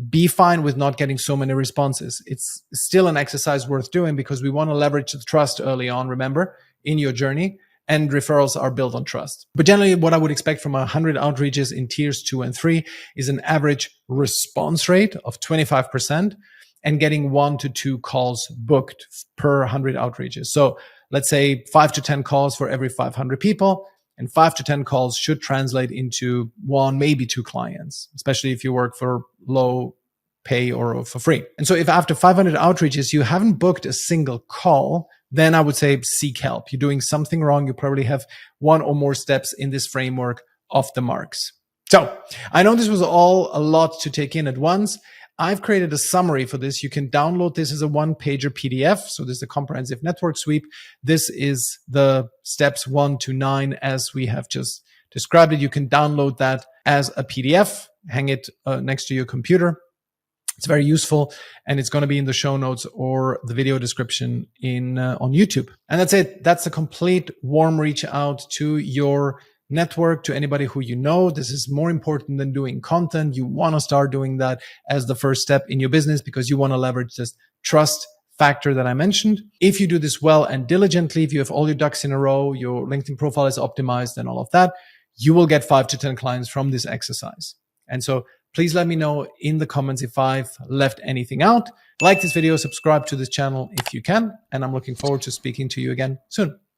be fine with not getting so many responses. It's still an exercise worth doing because we want to leverage the trust early on, remember, in your journey, and referrals are built on trust. But generally, what I would expect from 100 outreaches in tiers 2 and 3 is an average response rate of 25% and getting 1 to 2 calls booked per 100 outreaches. So let's say 5 to 10 calls for every 500 people. And 5 to 10 calls should translate into 1, maybe 2 clients, especially if you work for low pay or for free. And so if after 500 outreaches, you haven't booked a single call, then I would say seek help. You're doing something wrong. You probably have 1 or more steps in this framework off the marks. So I know this was all a lot to take in at once. I've created a summary for this. You can download this as a 1-pager PDF. So this is a comprehensive network sweep. This is the steps 1 to 9 as we have just described it. You can download that as a PDF, hang it next to your computer. It's very useful, and it's going to be in the show notes or the video description on YouTube. And that's it. That's a complete warm reach out to your network, to anybody who you know. This is more important than doing content. You want to start doing that as the first step in your business because you want to leverage this trust factor that I mentioned. If you do this well and diligently, if you have all your ducks in a row, your LinkedIn profile is optimized and all of that, you will get 5 to 10 clients from this exercise. And so please let me know in the comments if I've left anything out. Like this video, subscribe to this channel if you can, and I'm looking forward to speaking to you again soon.